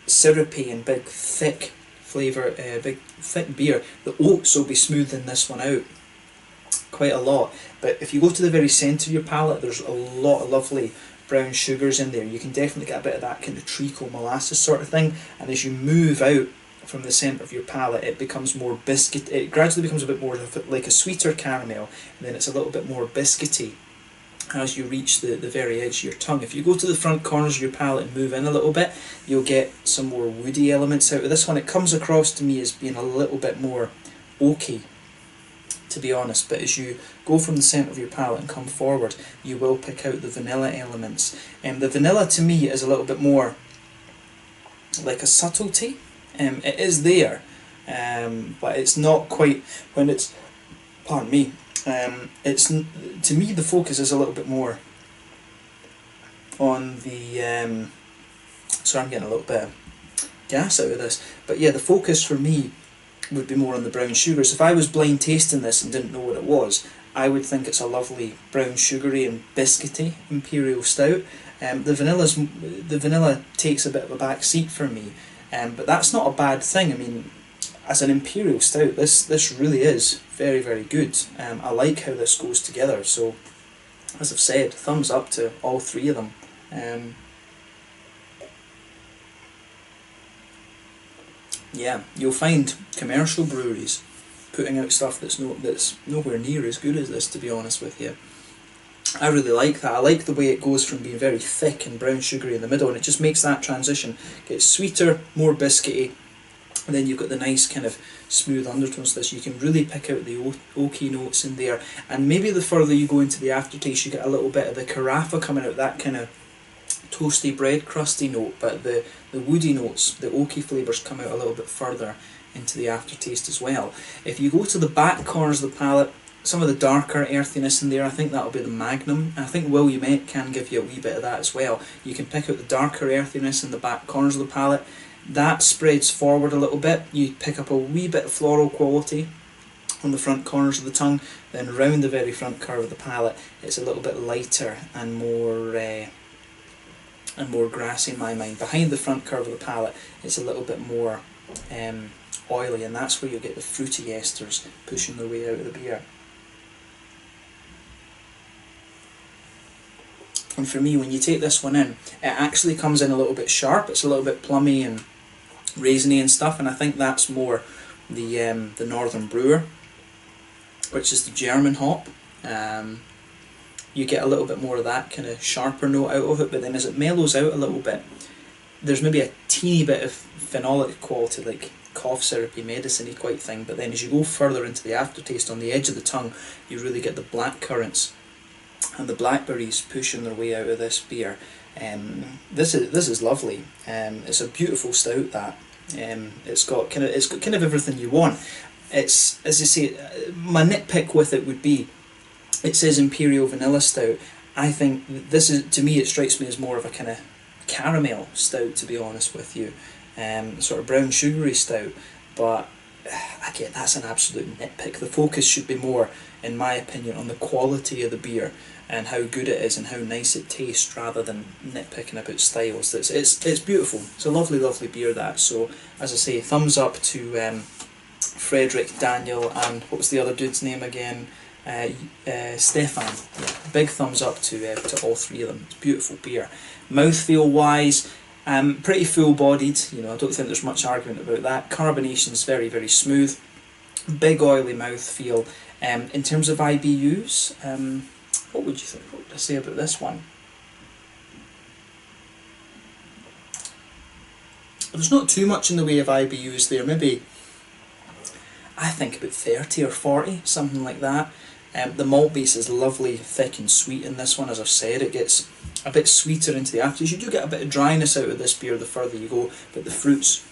syrupy and big thick flavour, big thick beer. The oats will be smoothing this one out quite a lot, but if you go to the very centre of your palate, there's a lot of lovely brown sugars in there. You can definitely get a bit of that kind of treacle molasses sort of thing, and as you move out from the centre of your palate, it becomes more biscuit. It gradually becomes a bit more like a sweeter caramel, and then it's a little bit more biscuity as you reach the very edge of your tongue. If you go to the front corners of your palate and move in a little bit, you'll get some more woody elements out of this one. It comes across to me as being a little bit more oaky, to be honest, but as you go from the centre of your palate and come forward, you will pick out the vanilla elements. The vanilla to me is a little bit more like a subtlety. It is there, but it's not quite, when it's, pardon me, it's, to me the focus is a little bit more on the, sorry, I'm getting a little bit of gas out of this, but yeah, the focus for me would be more on the brown sugars. If I was blind tasting this and didn't know what it was, I would think it's a lovely brown sugary and biscuity imperial stout. The vanilla takes a bit of a back seat for me, but that's not a bad thing. I mean, as an imperial stout, this really is very good. I like how this goes together. So, as I've said, thumbs up to all three of them. Yeah, you'll find commercial breweries putting out stuff that's nowhere near as good as this, to be honest with you. I really like that. I like the way it goes from being very thick and brown sugary in the middle, and it just makes that transition. Gets sweeter, more biscuity, and then you've got the nice kind of smooth undertones to this. You can really pick out the oaky notes in there, and maybe the further you go into the aftertaste, you get a little bit of the carafa coming out, that kind of toasty bread crusty note, but the woody notes, the oaky flavours come out a little bit further into the aftertaste as well. If you go to the back corners of the palate, some of the darker earthiness in there, I think that'll be the Magnum. And I think Williamette can give you a wee bit of that as well. You can pick out the darker earthiness in the back corners of the palate. That spreads forward a little bit. You pick up a wee bit of floral quality on the front corners of the tongue. Then round the very front curve of the palate, it's a little bit lighter and more grassy in my mind. Behind the front curve of the palate, it's a little bit more oily, and that's where you get the fruity esters pushing their way out of the beer. And for me, when you take this one in, it actually comes in a little bit sharp. It's a little bit plummy and raisiny and stuff, and I think that's more the Northern Brewer, which is the German hop. You get a little bit more of that kind of sharper note out of it, but then as it mellows out a little bit, there's maybe a teeny bit of phenolic quality, like cough syrupy, medicine-y quite thing, but then as you go further into the aftertaste, on the edge of the tongue, you really get the black currants and the blackberries pushing their way out of this beer. This is lovely. It's a beautiful stout. That it's got kind of everything you want. It's, as I say, my nitpick with it would be, it says Imperial Vanilla Stout. I think this is, to me, it strikes me as more of a kind of caramel stout, to be honest with you, sort of brown sugary stout. But again, that's an absolute nitpick. The focus should be more, in my opinion, on the quality of the beer and how good it is and how nice it tastes, rather than nitpicking about styles. It's beautiful. It's a lovely, lovely beer, that. So, as I say, thumbs up to Frederik, Daniel, and what was the other dude's name again? Stefan. Yeah, big thumbs up to all three of them. It's beautiful beer. Mouthfeel wise, pretty full bodied. I don't think there's much argument about that. Carbonation's very, very smooth. Big oily mouthfeel. In terms of IBUs, what would you think? What would I say about this one? There's not too much in the way of IBUs there. Maybe, I think about 30 or 40, something like that. The malt base is lovely, thick and sweet in this one. As I've said, it gets a bit sweeter into the aftertaste. You do get a bit of dryness out of this beer the further you go, but the fruits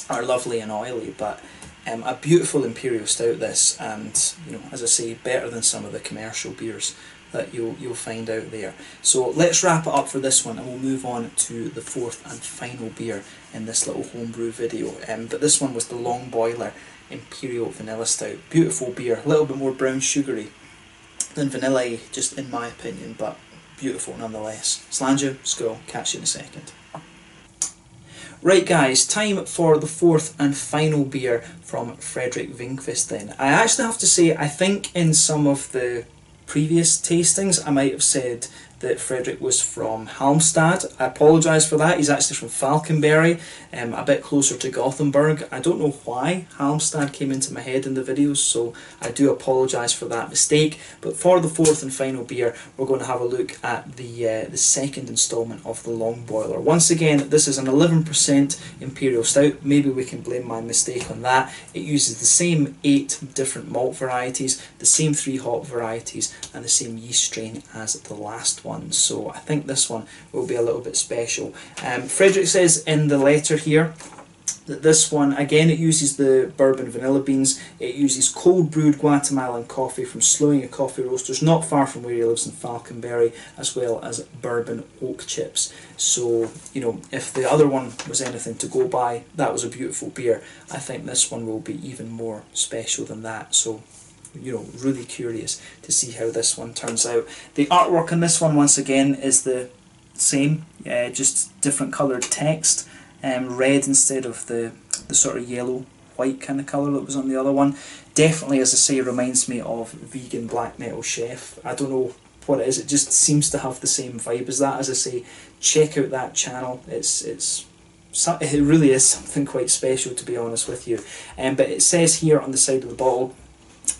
are lovely and oily. But a beautiful imperial stout, this, and as I say, better than some of the commercial beers that you'll find out there. So let's wrap it up for this one, and we'll move on to the fourth and final beer in this little homebrew video. But this one was the Long Boiler Imperial Vanilla Stout. Beautiful beer, a little bit more brown sugary than vanilla, just in my opinion, but beautiful nonetheless. Slàinte, skål, catch you in a second. Right guys, time for the fourth and final beer from Frederik Winkvist then. I actually have to say, I think in some of the previous tastings I might have said that Frederik was from Halmstad. I apologise for that. He's actually from Falkenberg, a bit closer to Gothenburg. I don't know why Halmstad came into my head in the videos, so I do apologise for that mistake. But for the fourth and final beer, we're going to have a look at the second instalment of the Long Boiler. Once again, this is an 11% Imperial Stout. Maybe we can blame my mistake on that. It uses the same 8 different malt varieties, the same 3 hop varieties, and the same yeast strain as the last one. So I think this one will be a little bit special. Frederik says in the letter here that this one, again, it uses the bourbon vanilla beans. It uses cold brewed Guatemalan coffee from Slowinga Coffee Roasters, not far from where he lives in Falkenberg, as well as bourbon oak chips. So, if the other one was anything to go by, that was a beautiful beer. I think this one will be even more special than that. So, really curious to see how this one turns out. The artwork on this one, once again, is the same, just different coloured text, red instead of the sort of yellow white kind of colour that was on the other one. Definitely, as I say, reminds me of Vegan Black Metal Chef. I don't know what it is, it just seems to have the same vibe as that. As I say, check out that channel. It really is something quite special, to be honest with you. But it says here on the side of the bottle,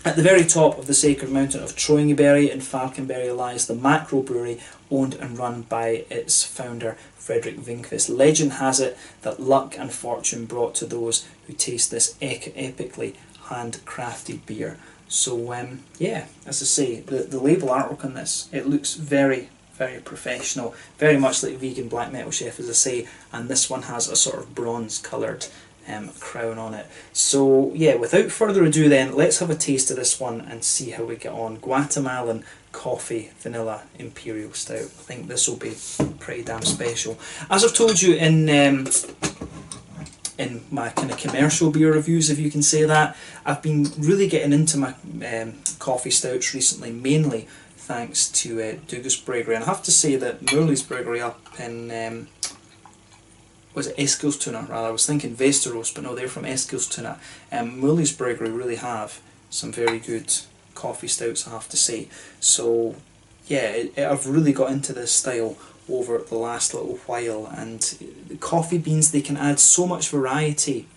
at the very top of the sacred mountain of Troingeberg in Falkenberg lies the macro brewery owned and run by its founder Frederik Winkvist. Legend has it that luck and fortune brought to those who taste this epically handcrafted beer. So yeah, as I say, the label artwork on this, it looks very, very professional, very much like Vegan Black Metal Chef, as I say, and this one has a sort of bronze coloured crown on it. So yeah, without further ado then, let's have a taste of this one and see how we get on. Guatemalan Coffee Vanilla Imperial Stout. I think this will be pretty damn special. As I've told you in my kind of commercial beer reviews, if you can say that, I've been really getting into my coffee stouts recently, mainly thanks to Dougus Brewery. And I have to say that Morley's Brewery up in was it Eskilstuna rather? I was thinking Västerås, but no, they're from Eskilstuna. Morley's Brewery really have some very good coffee stouts, I have to say. So yeah, I've really got into this style over the last little while, and the coffee beans, they can add so much variety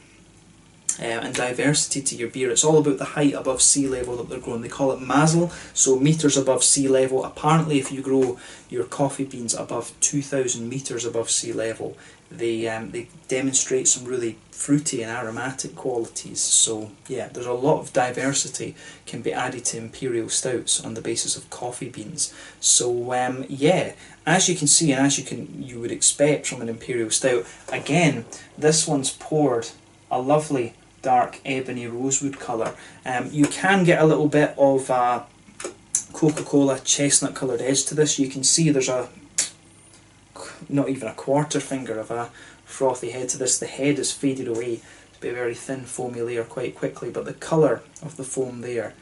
and diversity to your beer. It's all about the height above sea level that they're growing. They call it mazel, so meters above sea level. Apparently if you grow your coffee beans above 2,000 meters above sea level, they demonstrate some really fruity and aromatic qualities. So yeah, there's a lot of diversity can be added to imperial stouts on the basis of coffee beans. So yeah, as you can see, and as you would expect from an imperial stout, again, this one's poured a lovely dark ebony rosewood colour. You can get a little bit of a Coca-Cola chestnut coloured edge to this. You can see there's not even a quarter finger of a frothy head to this. The head is faded away to be a very thin foamy layer quite quickly, but the colour of the foam there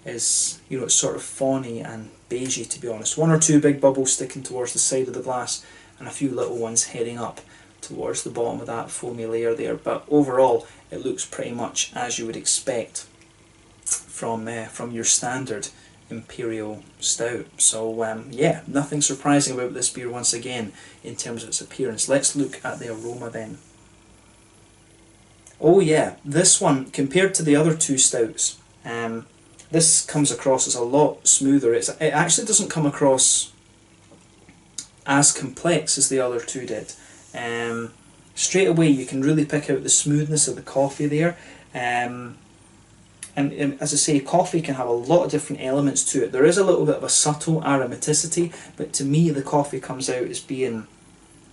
is, you know, it's sort of fawny and beigey, to be honest. One or two big bubbles sticking towards the side of the glass and a few little ones heading up towards the bottom of that foamy layer there, but overall it looks pretty much as you would expect from your standard imperial stout. So yeah, nothing surprising about this beer once again in terms of its appearance. Let's look at the aroma then. Oh yeah, this one, compared to the other two stouts, this comes across as a lot smoother. It actually doesn't come across as complex as the other two did. Straight away you can really pick out the smoothness of the coffee there, and as I say, coffee can have a lot of different elements to it. There is a little bit of a subtle aromaticity, but to me the coffee comes out as being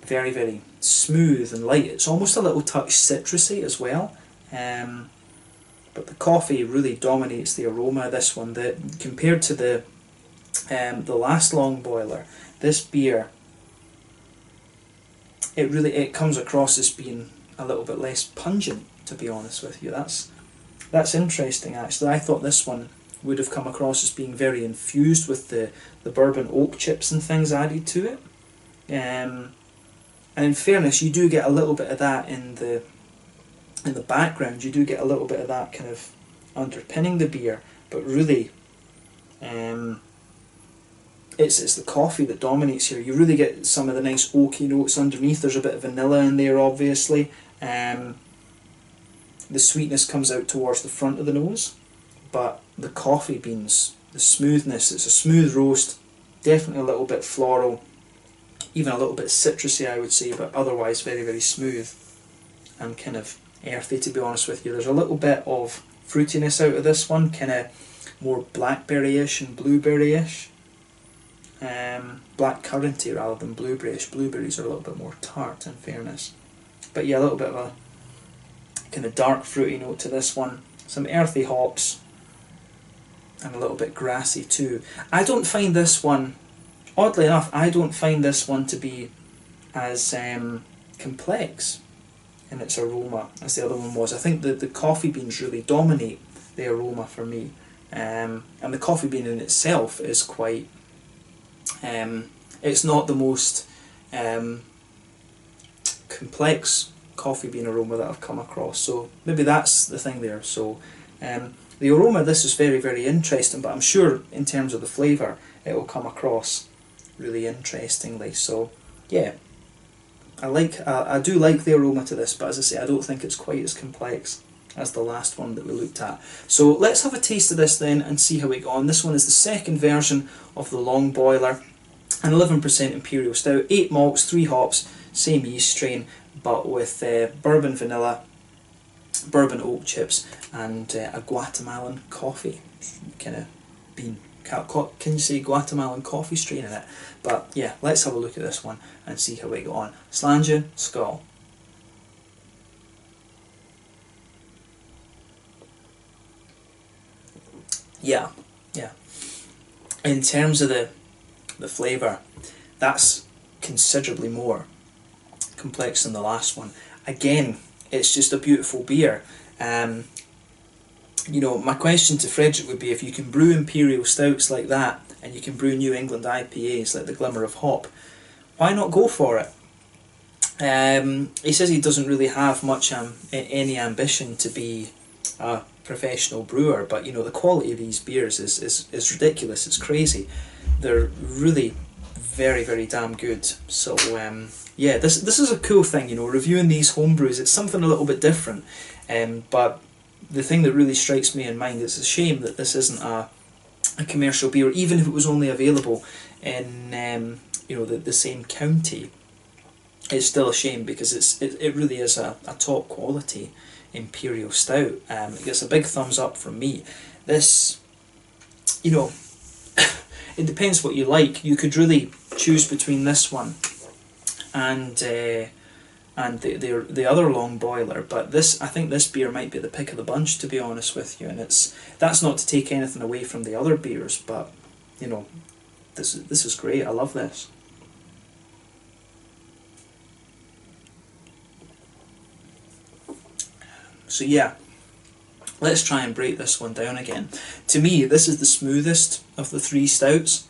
very, very smooth and light. It's almost a little touch citrusy as well, but the coffee really dominates the aroma of this one. Compared to the last long boiler, this beer, it comes across as being a little bit less pungent, to be honest with you. That's interesting actually. I thought this one would have come across as being very infused with the bourbon oak chips and things added to it. And in fairness, you do get a little bit of that in the background. You do get a little bit of that kind of underpinning the beer, but really it's the coffee that dominates here. You really get some of the nice oaky notes underneath. There's a bit of vanilla in there, obviously. The sweetness comes out towards the front of the nose, but the coffee beans, the smoothness, it's a smooth roast, definitely a little bit floral, even a little bit citrusy I would say, but otherwise very, very smooth and kind of earthy, to be honest with you. There's a little bit of fruitiness out of this one, kind of more blackberry-ish and blueberry-ish. Blackcurranty rather than blueberry-ish. Blueberries are a little bit more tart, in fairness. But yeah, a little bit of a kind of dark fruity note to this one. Some earthy hops and a little bit grassy too. I don't find this one, oddly enough, I don't find this one to be as complex in its aroma as the other one was. I think that the coffee beans really dominate the aroma for me, and the coffee bean in itself is quite it's not the most complex coffee bean aroma that I've come across, so maybe that's the thing there. So the aroma of this is very, very interesting, but I'm sure in terms of the flavour it will come across really interestingly. So yeah, I do like the aroma to this, but as I say, I don't think it's quite as complex as the last one that we looked at. So let's have a taste of this then and see how we go on. This one is the second version of the long boiler, an 11% imperial stout, 8 malts, 3 hops, same yeast strain, but with bourbon vanilla, bourbon oak chips, and a Guatemalan coffee kind of bean. can you say Guatemalan coffee strain in it? But yeah, let's have a look at this one and see how we go on. Slange, Skål. Yeah, yeah. In terms of the flavour, that's considerably more complex than the last one. Again, it's just a beautiful beer. You know, my question to Frederik would be, if you can brew imperial stouts like that, and you can brew New England IPAs like the Glimmer of Hop, why not go for it? He says he doesn't really have much any ambition to be a professional brewer, but you know, the quality of these beers is ridiculous. It's crazy. They're really very, very damn good. So yeah, this is a cool thing, you know, reviewing these homebrews. It's something a little bit different, but the thing that really strikes me in mind, it's a shame that this isn't a commercial beer, even if it was only available in you know, the same county. It's still a shame, because it really is a top quality imperial stout. It gets a big thumbs up from me. This, you know, it depends what you like. You could really choose between this one and the other long boiler, but I think this beer might be the pick of the bunch, to be honest with you. And that's not to take anything away from the other beers, but you know, this is great. I love this. So yeah, let's try and break this one down again. To me, this is the smoothest of the three stouts.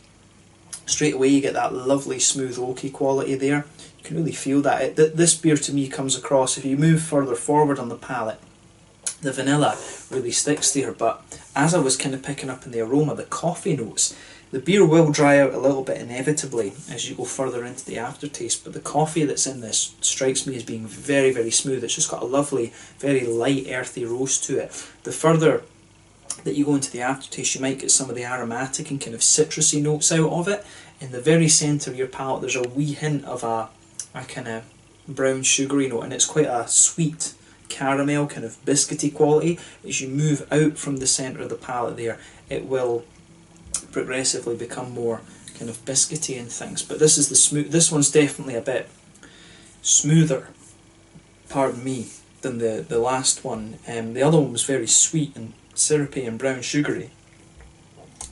Straight away you get that lovely smooth oaky quality there. You can really feel that. This beer to me comes across, if you move further forward on the palate, the vanilla really sticks there, but as I was kind of picking up in the aroma, the coffee notes, the beer will dry out a little bit inevitably as you go further into the aftertaste, but the coffee that's in this strikes me as being very, very smooth. It's just got a lovely, very light, earthy roast to it. The further that you go into the aftertaste, you might get some of the aromatic and kind of citrusy notes out of it. In the very centre of your palate, there's a wee hint of a kind of brown sugary note, and it's quite a sweet caramel, kind of biscuity quality. As you move out from the centre of the palate there, it will progressively become more kind of biscuity and things. But this is the smooth. This one's definitely a bit smoother, pardon me, than the last one. The other one was very sweet and syrupy and brown sugary.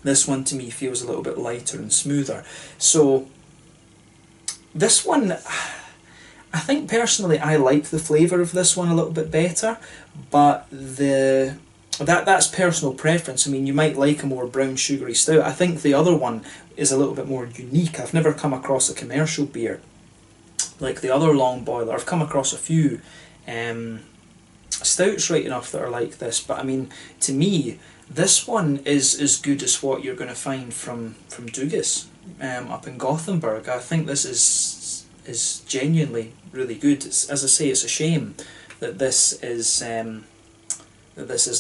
This one to me feels a little bit lighter and smoother. So this one, I think personally I like the flavour of this one a little bit better, but that's personal preference. I mean, you might like a more brown sugary stout. I think the other one is a little bit more unique. I've never come across a commercial beer like the other long boiler. I've come across a few stouts right enough that are like this, but I mean, to me, this one is as good as what you're going to find from Dugas up in Gothenburg. I think this is genuinely really good. As I say, it's a shame that this isn't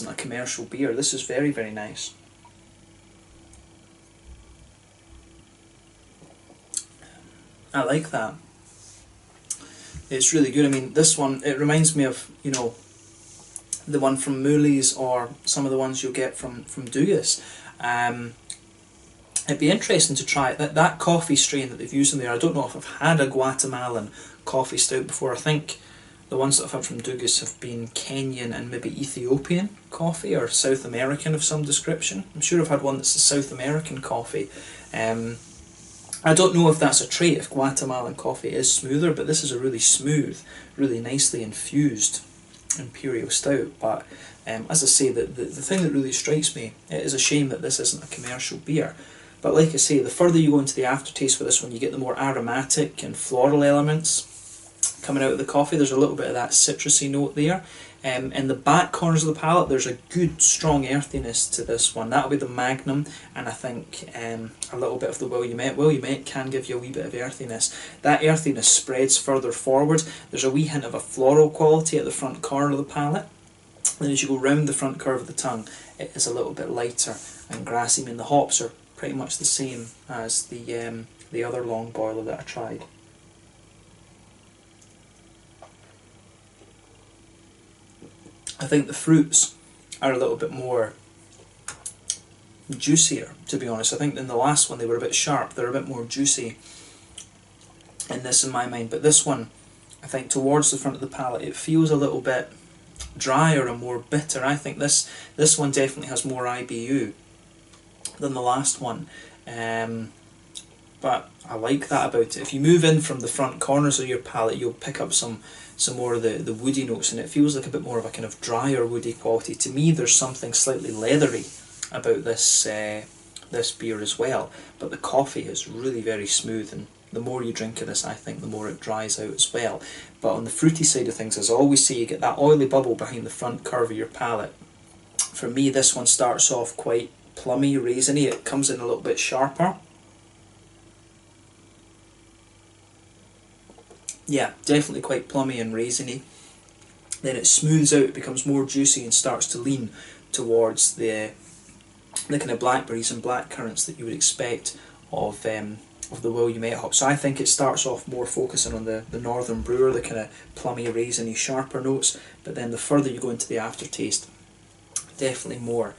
a commercial beer. This is very, very nice. I like that. It's really good. I mean, this one, it reminds me of, you know, the one from Mooley's or some of the ones you'll get from Dugas. It'd be interesting to try it. That coffee strain that they've used in there, I don't know if I've had a Guatemalan coffee stout before. I think the ones that I've had from Dugas have been Kenyan and maybe Ethiopian coffee, or South American of some description. I'm sure I've had one that's a South American coffee. I don't know if that's a trait, if Guatemalan coffee is smoother, but this is a really smooth, really nicely infused imperial stout. But as I say, the thing that really strikes me, it is a shame that this isn't a commercial beer. But like I say, the further you go into the aftertaste for this one, you get the more aromatic and floral elements coming out of the coffee. There's a little bit of that citrusy note there. In the back corners of the palate, there's a good strong earthiness to this one. That'll be the Magnum, and I think a little bit of the Williamette. Williamette can give you a wee bit of earthiness. That earthiness spreads further forward. There's a wee hint of a floral quality at the front corner of the palate. Then as you go round the front curve of the tongue, it is a little bit lighter and grassy. I mean, the hops are pretty much the same as the other long boiler that I tried. I think the fruits are a little bit more juicier, to be honest. I think in the last one they were a bit sharp, they're a bit more juicy in this in my mind, but this one, I think towards the front of the palate, it feels a little bit drier and more bitter. I think this one definitely has more IBU than the last one, but I like that about it. If you move in from the front corners of your palate, you'll pick up some more of the woody notes, and it feels like a bit more of a kind of drier woody quality. To me, there's something slightly leathery about this this beer as well, but the coffee is really very smooth, and the more you drink of this, I think the more it dries out as well. But on the fruity side of things, as I always say, you get that oily bubble behind the front curve of your palate. For me, this one starts off quite plummy, raisiny. It comes in a little bit sharper. Yeah, definitely quite plummy and raisiny. Then it smooths out, it becomes more juicy and starts to lean towards the kind of blackberries and blackcurrants that you would expect of the Williamette hop. So I think it starts off more focusing on the northern brewer, the kind of plummy, raisiny, sharper notes, but then the further you go into the aftertaste, definitely more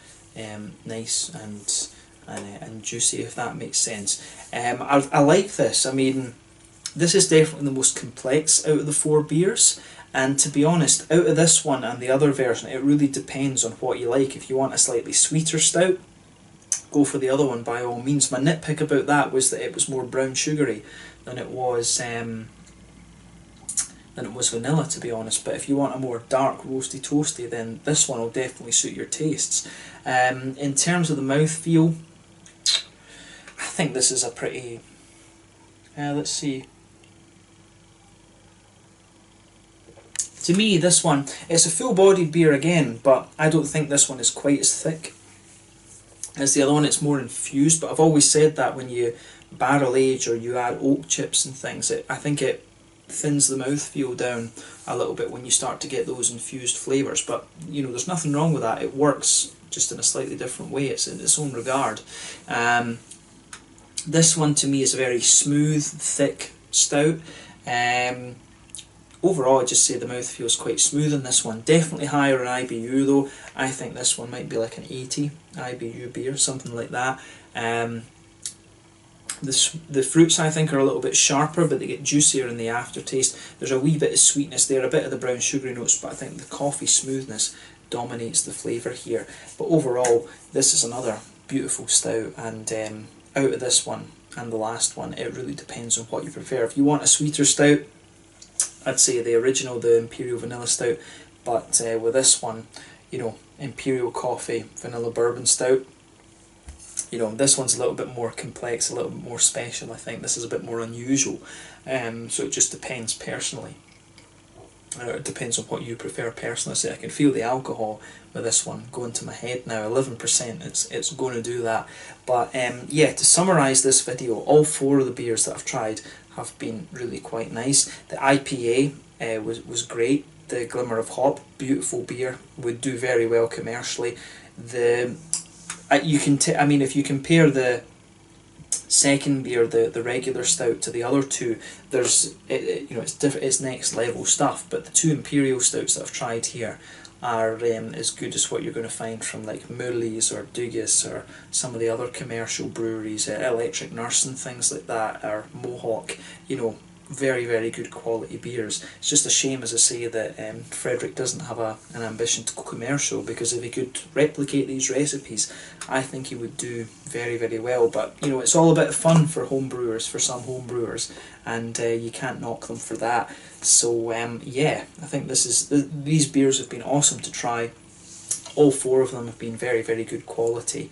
nice and juicy, if that makes sense. I like this. I mean, this is definitely the most complex out of the 4 beers, and to be honest, out of this one and the other version, it really depends on what you like. If you want a slightly sweeter stout, go for the other one by all means. My nitpick about that was that it was more brown sugary than it was vanilla, to be honest. But if you want a more dark roasty toasty, then this one will definitely suit your tastes. In terms of the mouthfeel, I think this is a pretty let's see. To me, this one, it's a full-bodied beer again, but I don't think this one is quite as thick as the other one. It's more infused, but I've always said that when you barrel age or you add oak chips and things, I think it thins the mouthfeel down a little bit when you start to get those infused flavours. But you know, there's nothing wrong with that. It works just in a slightly different way. It's in its own regard. This one to me is a very smooth, thick stout. Overall, I'd just say the mouthfeel is quite smooth in this one. Definitely higher in IBU though. I think this one might be like an 80 IBU beer, something like that. The fruits I think are a little bit sharper, but they get juicier in the aftertaste. There's a wee bit of sweetness there, a bit of the brown sugary notes, but I think the coffee smoothness dominates the flavour here. But overall, this is another beautiful stout, and out of this one and the last one, it really depends on what you prefer. If you want a sweeter stout, I'd say the original, the Imperial Vanilla Stout, but with this one, you know, Imperial Coffee Vanilla Bourbon Stout, you know, this one's a little bit more complex, a little bit more special. I think this is a bit more unusual, so it just depends personally. It depends on what you prefer personally. So I can feel the alcohol with this one going to my head now. 11%, it's going to do that. But yeah, to summarise this video, all 4 of the beers that I've tried have been really quite nice. The IPA was great. The Glimmer of Hop, beautiful beer, would do very well commercially. I mean, if you compare the second beer, the regular stout, to the other 2, there's you know, it's different, it's next level stuff. But the 2 imperial stouts that I've tried here are as good as what you're going to find from like Mooley's or Dugas or some of the other commercial breweries, Electric Nurse and things like that, or Mohawk. You know, very, very good quality beers. It's just a shame, as I say, that Frederik doesn't have an ambition to go commercial, because if he could replicate these recipes, I think he would do very, very well. But you know, it's all a bit of fun for home brewers, for some home brewers, and you can't knock them for that. So yeah, I think these beers have been awesome to try. All 4 of them have been very, very good quality.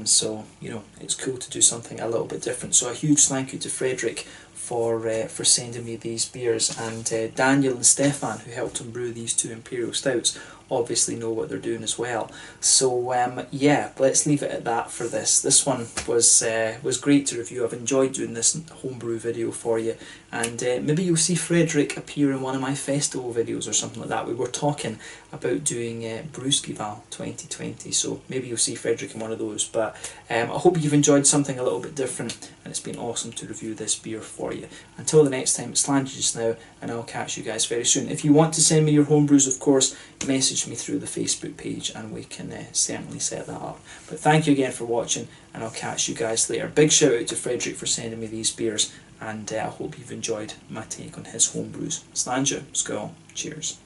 So you know, it's cool to do something a little bit different. So a huge thank you to Frederik for sending me these beers, and Daniel and Stefan, who helped him brew these 2 imperial stouts, obviously know what they're doing as well. So yeah, let's leave it at that for this. This one was great to review. I've enjoyed doing this homebrew video for you, and maybe you'll see Frederik appear in one of my festival videos or something like that. We were talking about doing Brewskival 2020, so maybe you'll see Frederik in one of those. But I hope you've enjoyed something a little bit different, and it's been awesome to review this beer for you. Until the next time, it's Landry just now, and I'll catch you guys very soon. If you want to send me your homebrews, of course, message me through the Facebook page and we can certainly set that up. But thank you again for watching, and I'll catch you guys later. Big shout out to Frederik for sending me these beers, and I hope you've enjoyed my take on his homebrews. Slàinte, skål, cheers.